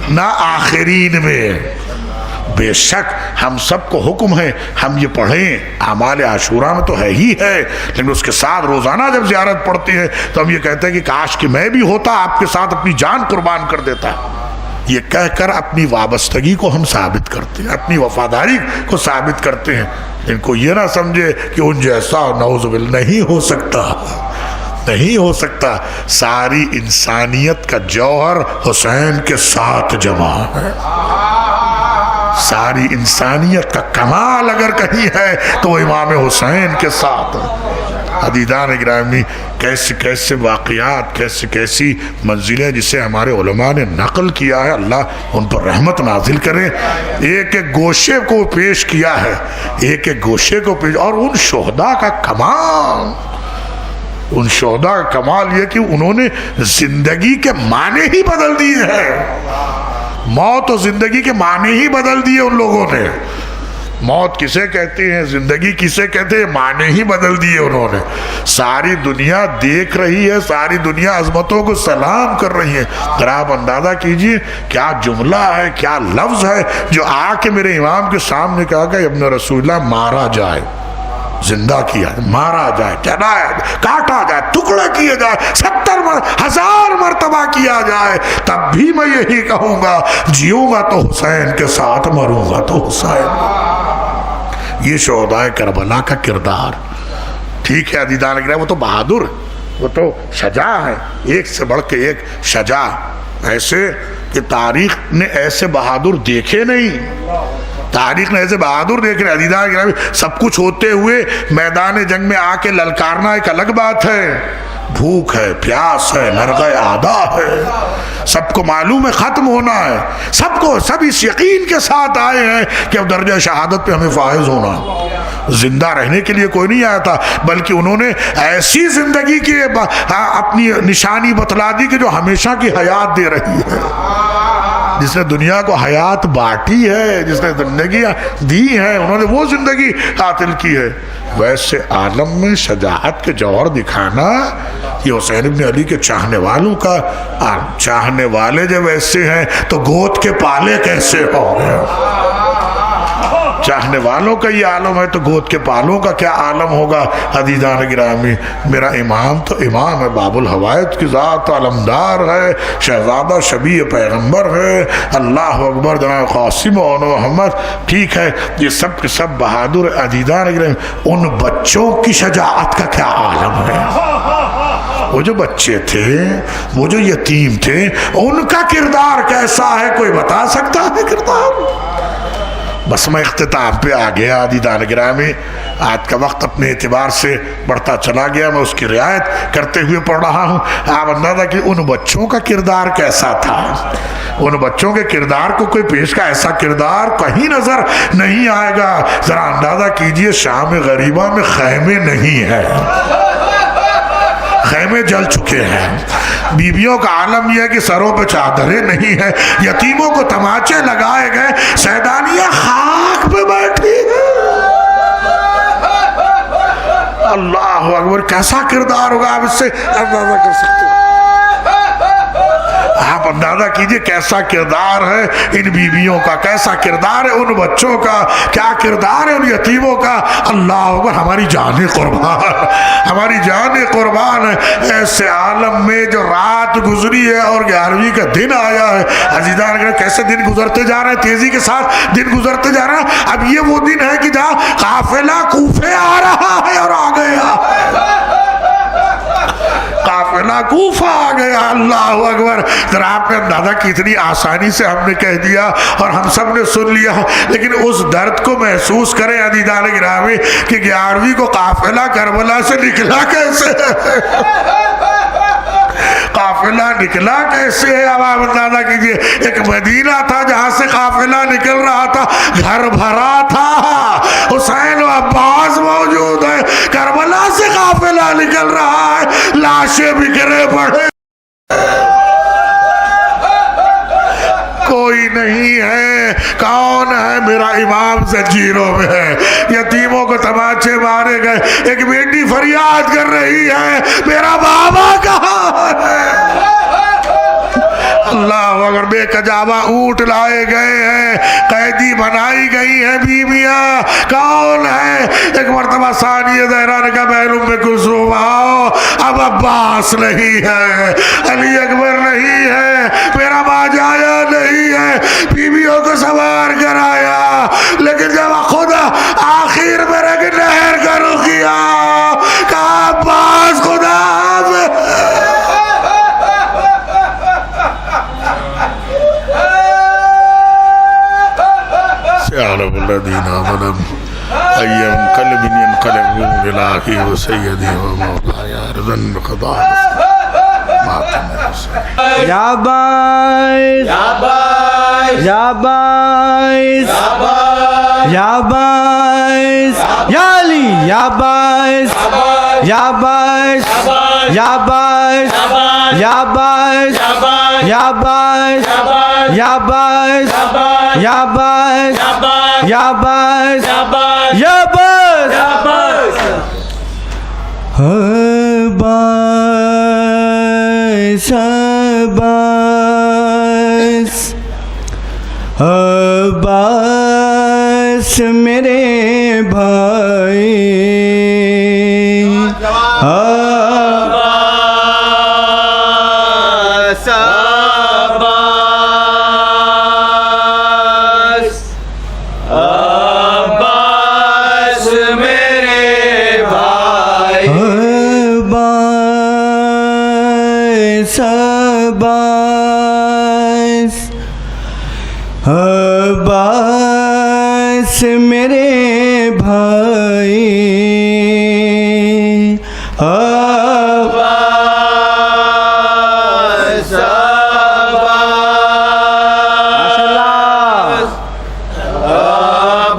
نہ آخرین میں۔ بے شک ہم سب کو حکم ہے ہم یہ پڑھیں، اعمال عاشوراء میں تو ہے ہی ہے، لیکن اس کے ساتھ روزانہ جب زیارت پڑھتے ہیں تو ہم یہ کہتے ہیں کہ کاش کہ میں بھی ہوتا، آپ کے ساتھ اپنی جان قربان کر دیتا۔ یہ کہہ کر اپنی وابستگی کو ہم ثابت کرتے ہیں، اپنی وفاداری کو ثابت کرتے ہیں۔ ان کو یہ نہ سمجھے کہ ان جیسا نعوذ باللہ نہیں ہو سکتا، نہیں ہو سکتا۔ ساری انسانیت کا جوہر حسین کے ساتھ جمع ہے، ساری انسانیت کا کمال اگر کہیں ہے تو وہ امام حسین کے ساتھ ہے۔ عزیزان گرامی، کیسے کیسے واقعات، کیسی منزلیں جسے ہمارے علماء نے نقل کیا ہے، اللہ ان پر رحمت نازل کرے۔ ایک ایک گوشے کو پیش کیا ہے، ایک ایک گوشے کو پیش، اور ان شہداء کا کمال، ان شہداء کا کمال یہ کہ انہوں نے زندگی کے معنی ہی بدل دیے ہیں۔ موت و زندگی کے معنی ہی بدل دیے ان لوگوں نے۔ موت کسے کہتے ہیں، زندگی کسے کہتے ہیں، معنی ہی بدل دیے انہوں نے۔ ساری دنیا دیکھ رہی ہے، ساری دنیا عظمتوں کو سلام کر رہی ہے۔ ذرا آپ اندازہ کیجئے کیا جملہ ہے، کیا لفظ ہے جو آ کے میرے امام کے سامنے کہا کہ ابن رسول اللہ مارا جائے، زندہ کیا، مارا جائے، چڑھایا جائے، کاٹا جائے، ٹکڑے کیے جائے، 70,000 مرتبہ کیا جائے، تب بھی میں یہی کہوں گا جیوں گا تو حسین کے ساتھ، مروں گا تو حسین۔ یہ شہدائے کربلا کا کردار، ٹھیک ہے عزیزان گرامی، وہ تو بہادر، وہ تو شجاع ہے، ایک سے بڑھ کے ایک شجاع، ایسے کہ تاریخ نے ایسے بہادر دیکھے نہیں، تاریخ نے ایسے بہادر دیکھ رہے۔ عزیزان گرامی، سب کچھ ہوتے ہوئے میدان جنگ میں آ کے للکارنا ایک الگ بات ہے، بھوک ہے، پیاس ہے، نرغہ آدھا ہے، سب کو معلوم ہے ختم ہونا ہے، سب اس یقین کے ساتھ آئے ہیں کہ اب درجہ شہادت پہ ہمیں فائز ہونا۔ زندہ رہنے کے لیے کوئی نہیں آیا تھا، بلکہ انہوں نے ایسی زندگی کی اپنی نشانی بتلا دی کہ جو ہمیشہ کی حیات دے رہی ہے، جس نے دنیا کو حیات بانٹی ہے، جس نے زندگیاں دی ہیں، انہوں نے وہ زندگی حاصل کی ہے۔ ویسے عالم میں شجاعت کے جوہر دکھانا یہ حسین ابن علی کے چاہنے والوں کا، چاہنے والے جب ایسے ہیں تو گود کے پالے کیسے ہوں گے؟ چاہنے والوں کا یہ عالم ہے تو گود کے پالوں کا کیا عالم ہوگا؟ عزیزان گرامی، میرا امام تو امام ہے، باب الہوایت کی ذات علمدار ہے، شہزادہ شبیہ پیغمبر ہے، اللہ اکبر، جناب قاسم و محمد، ٹھیک ہے، یہ سب کے سب بہادر۔ عزیزان گرامی، ان بچوں کی شجاعت کا کیا عالم ہے؟ وہ جو بچے تھے، وہ جو یتیم تھے، ان کا کردار کیسا ہے؟ کوئی بتا سکتا ہے کردار؟ بس میں اختتام پہ آ گیا عزیزان گرامی، آج کا وقت اپنے اعتبار سے بڑھتا چلا گیا، میں اس کی رعایت کرتے ہوئے پڑھ رہا ہوں۔ آپ اندازہ کہ ان بچوں کا کردار کیسا تھا، ان بچوں کے کردار کو کوئی پیش کا ایسا کردار کہیں نظر نہیں آئے گا۔ ذرا اندازہ کیجئے، شام غریبہ میں خیمے نہیں ہیں، خیمے جل چکے ہیں، بیویوں کا عالم یہ ہے کہ سروں پہ چادریں نہیں ہیں، یتیموں کو تماچے لگائے گئے، سیدانیاں خاک پہ بیٹھی ہیں۔ اللہ اکبر، کیسا کردار ہوگا، آپ اس سے اندازہ کر سکتے ہیں۔ آپ اندازہ کیجئے کیسا کردار ہے ان بیویوں کا، کیسا کردار ہے ان بچوں کا، کیا کردار ہے ان یتیموں کا۔ اللہ اکبر، ہماری جانیں قربان، ہماری جانیں قربان ہے ایسے عالم میں جو رات گزری ہے اور 11ویں کا دن آیا ہے۔ عزیزان کیسے دن گزرتے جا رہے ہیں، تیزی کے ساتھ دن گزرتے جا رہے ہیں۔ اب یہ وہ دن ہے کہ جہاں قافلہ کوفے آ رہا ہے اور آ گیا، کوفہ آ گیا. اللہ اکبر. ذرا آپ نے اندازہ کتنی آسانی سے ہم نے کہہ دیا اور ہم سب نے سن لیا, لیکن اس درد کو محسوس کریں عزیزان گرامی کہ 11ویں کو قافلہ کربلا سے نکلا کیسے, قافلہ نکلا کیسے ہے. اب آپ اندازہ کیجئے, ایک مدینہ تھا جہاں سے قافلہ نکل رہا تھا, گھر بھرا تھا, حسین و عباس موجود ہے, کربلا سے قافلہ نکل رہا ہے, لاشیں بکھرے پڑے, کوئی نہیں ہے. کون ہے؟ میرا امام زنجیروں میں ہے. یتیموں کو تماچے مارے گئے, ایک بیٹی فریاد کر رہی ہے میرا بابا کہاں ہے. اللہ اگر بے کجاوا اونٹ لائے گئے ہیں, قیدی بنائی گئی ہیں بیویاں, کون ہے؟ ایک مرتبہ ثانیہ زہرا نے کہا بہن ام کلثوم آؤ, اب عباس نہیں ہے, علی اکبر نہیں ہے, میرا ماجایا نہیں ہے, بیویوں کو سوار کر آیا, لیکن جب خدا آخر میں رگ نہر کا رخ کیا, کہا عباس خدا يعلم الذين آمنوا أي منقلب ينقلبون إلى أخيه وسيدي ومولاي رضا بقضاء یا باعث یا باعث یا باعث یا علی یا باعث یا باعث یا باعث یا باعث یا باعث یا باعث یا باعث یا باعث یا باعث عباس عباس میرے بھائی عباس عباس عباس میرے بھائی عباس عباس میرے بھائی عباس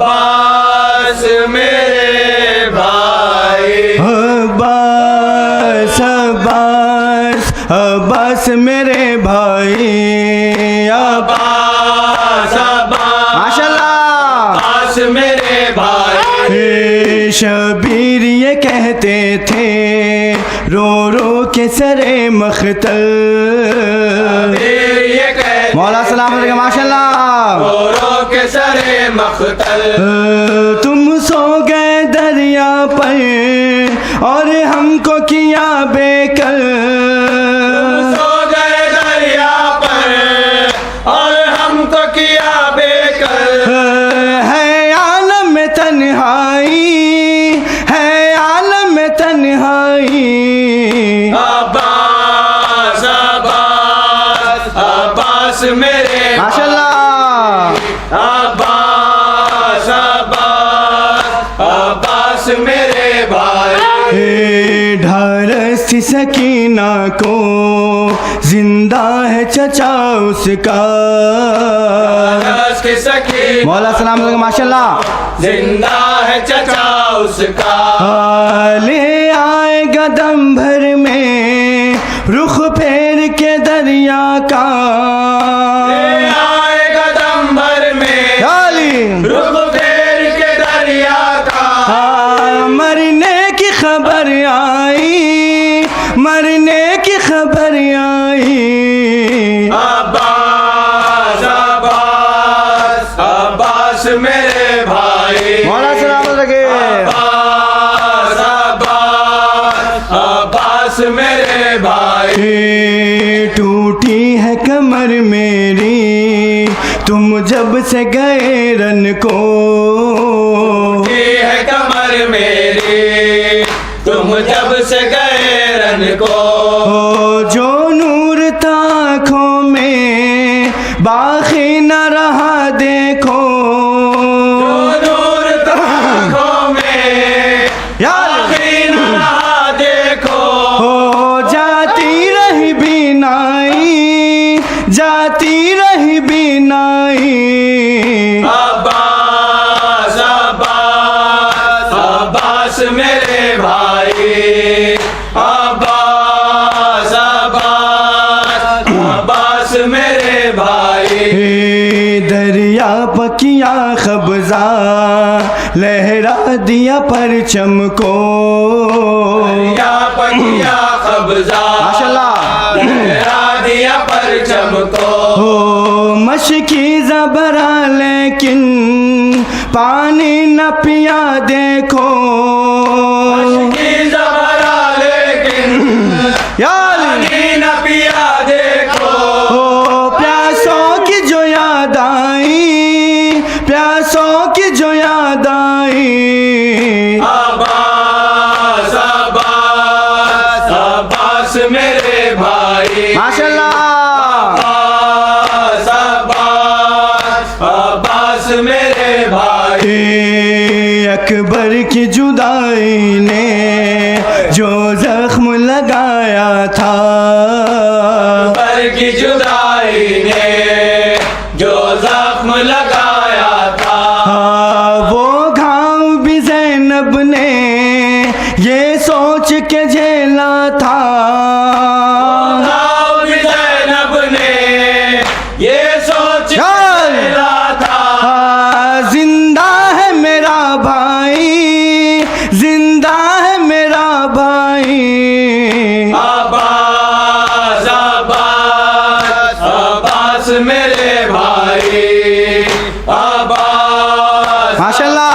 عباس میرے بھائی عباس عباس عباس میرے بھائی عباس عباس میرے بھائی. شبیر یہ کہتے تھے رو رو کے سرے مختل, مولا سلام علیکم ماشاء اللہ, رو رو کے سرے مختل, تم سو گئے دریا پر اور ہم کو کیا بے کل, سو گئے دریا پر اور ہم کو کیا بے کل, ہے عالم میں تنہائی, ہے عالم میں تنہائی, عباس عباس عباس میرے ماشاء اللہ, عباس عباس عباس میرے بھائی. ڈھارس تھی سکینہ کو زندہ ہے چچا اس کا, مولا سلام علیکم ماشاء اللہ, زندہ ہے چچا اس کا, لے آئے گا دم بھر میں رخ پھیر کے دریا کا, لے آئے گا دم بھر میں رخ پھیر کے دریا کا, مرنے کی خبر آئی, مرنے کی خبر آئی, عباس عباس عباس میرے بھائی, مولا سلام علیکم, عباس عباس عباس میرے بھائی. ٹوٹی ہے کمر میری تم جب سے گئے رن کو, ٹوٹی ہے کمر میری تم جب سے گئے رن کو, عباس میرے بھائی عباس عباس عباس میرے بھائی دریا پکیا قبضہ لہرا دیا پرچم کو دریا پکیا قبضہ ماشاءاللہ لہرا دیا پرچم کو ہو مشکی زبرا لیکن پانی نہ پیا دیکھو مشکی زبرا لیکن پانی نہ پیا دیکھو ہو پیاسوں کی جو یاد آئی پیاسوں کی جو یاد آئی عباس عباس عباس میرے بھائی ماشاءاللہ عباس عباس عباس میرے بھائی اکبر کی جدائی نے جو زخم لگایا تھا اکبر کی جدائی نے جو زخم لگایا تھا وہ گھاؤ بھی زینب نے یہ سوچ کے جھیلا تھا گھاؤ بھی زینب نے یہ سوچ کے جھیلا تھا زندہ ہے میرا بھائی زندہ ہے میرا بھائی عباس عباس عباس میرے بھائی عباس ماشاءاللہ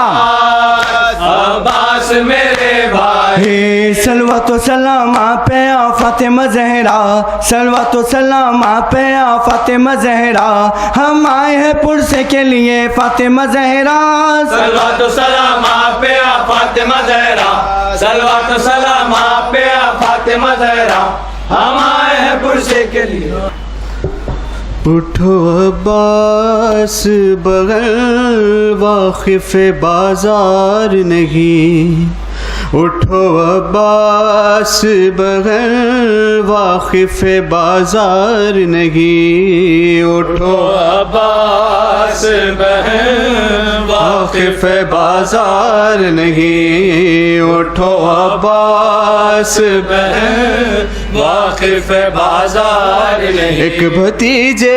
عباس میرے بھائی صلوات و سلام آپ پہ فاطمہ زہرا صلوات و سلام آپ پہ فاطمہ زہرا ہم آئے ہیں پرسے کے لیے فاطمہ زہرا صلوات و سلام آپ پہ فاطمہ زہرا صلوات و سلام آپ پہ فاطمہ زہرا ہم آئے ہیں پرسے کے لیے اٹھو عباس بغل واقف بازار نہیں اٹھو عباس بغل واقف بازار نہیں اٹھو عباس بغل واقف بازار نہیں اٹھو عباس بغل واقف بازار نہیں ایک بھتیجے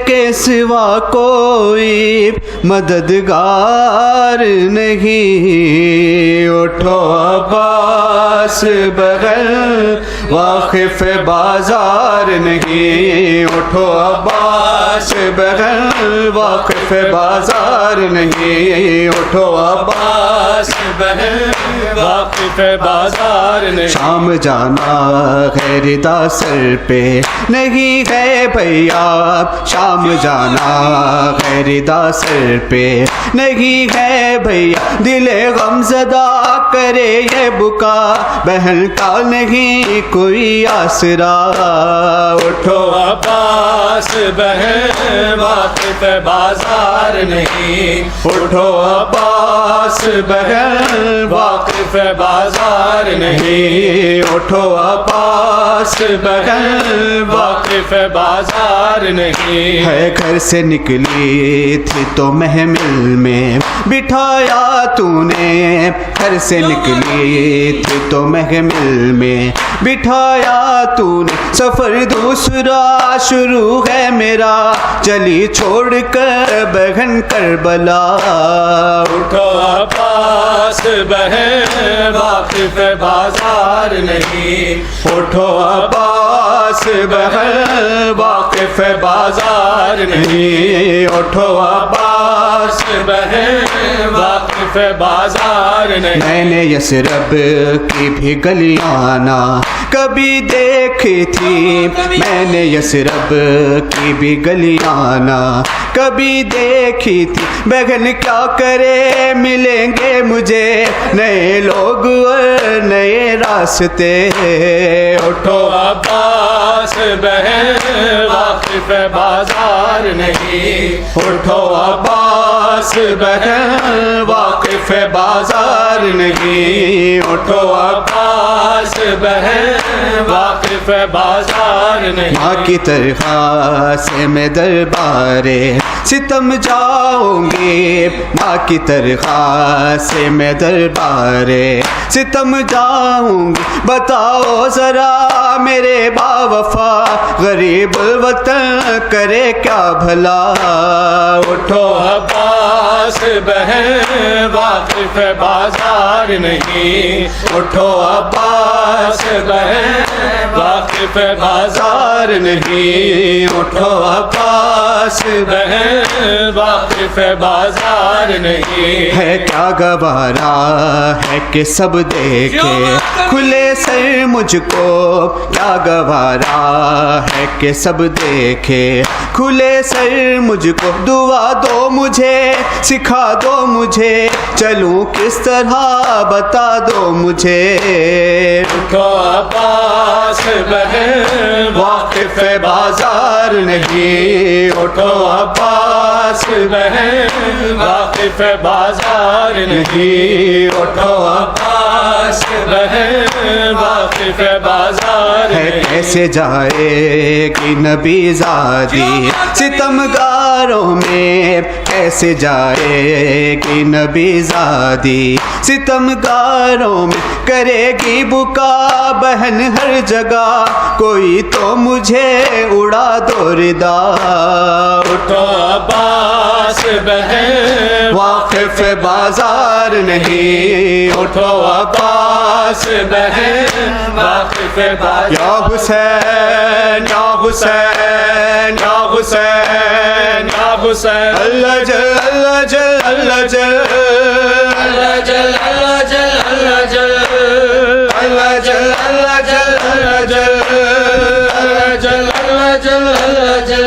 کے سوا کوئی مددگار نہیں اٹھو عباس بغل واقف بازار نہیں اٹھو عباس بغل واقف بازار نہیں اٹھو عباس بغل واقف بازار نہیں شام جانا ہے ردا سر پہ نہیں ہے بھیا شام جانا ہے ردا سر پہ نہیں ہے بھیا دل غم زدہ کرے یہ بکا بہن کا نہیں کوئی آسرا اٹھو عباس بہن واقف بازار نہیں اٹھو عباس بہن واقف بازار نہیں اٹھو عباس بہن واقف بازار نہیں ہے گھر سے نکلی تھی تو محمل میں بٹھایا تو نے گھر سے نکلی تھی تو محمل میں بٹھایا تو نے سفر دوسرا شروع ہے میرا چلی چھوڑ کر بہن کربلا اٹھو عباس بہن واقف بازار نہیں اٹھو عباس بہن واقف بازار نہیں اٹھو عباس بہن واقف بازار نہیں میں نے یثرب کی بھی گلیاں نہ کبھی دیکھی تھی میں نے یثرب کی بھی گلیاں نہ کبھی دیکھی تھی بہن کیا کرے ملیں گے مجھے نئے لوگ اور نئے راستے اٹھو عباس بہن واقف بازار نہیں اٹھو عباس بہن واقف بازار نہیں اٹھو عباس بہن واقف بازار نہیں. ماں کی تنخواہ سے میں دربار ستم جاؤں گی، ماں کی تنخواہ سے میں دربار ستم جاؤں گی. بتاؤ ذرا میرے با وفا غریب الوطن کرے کیا بھلا. اٹھو عباس بہن واقف بازار نہیں. اٹھو عباس بہن واقف بازار نہیں. اٹھو عباس بہن واقف بازار نہیں. ہے کیا گوارا ہے کہ سب دیکھے کھلے سر مجھ کو، کیا گوارا ہے کہ سب دیکھے کھلے سر مجھ کو. دعا دو مجھے، سکھا دو مجھے، چلوں کس طرح بتا دو مجھے. اٹھو عباس بہن واقف بازار نہیں. اٹھو عباس بہن واقف بازار نہیں. اٹھو عباس بہن واقف بازار ہے نہیں. کیسے جائے گی نبی زادی ستمگاروں میں، کیسے جائے گی نبی زادی ستمگاروں میں. کرے گی بکا بہن ہر جگہ، کوئی تو مجھے اڑا دو ردا. اٹھو عباس بہن واقف بازار نہیں. اٹھو عباس بہن واقف بازار. یا حسین یا حسین یا حسین یا حسین اللہ جل اللہ جل اللہ جل اللہ جل اللہ جل اللہ جل اللہ جل اللہ جل اللہ جل اللہ جل اللہ جل اللہ جل.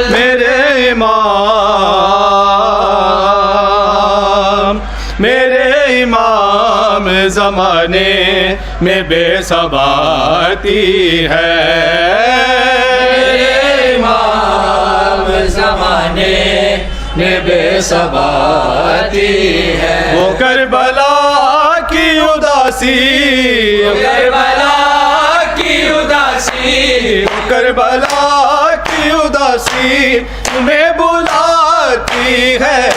میرے امام زمانے میں بے ثباتی ہے. میرے امام زمانے میں بے ثباتی ہے. وہ کربلا کی اداسی، کربلا کی اداسی، کربلا کی اداسی تمہیں بلاتی ہے.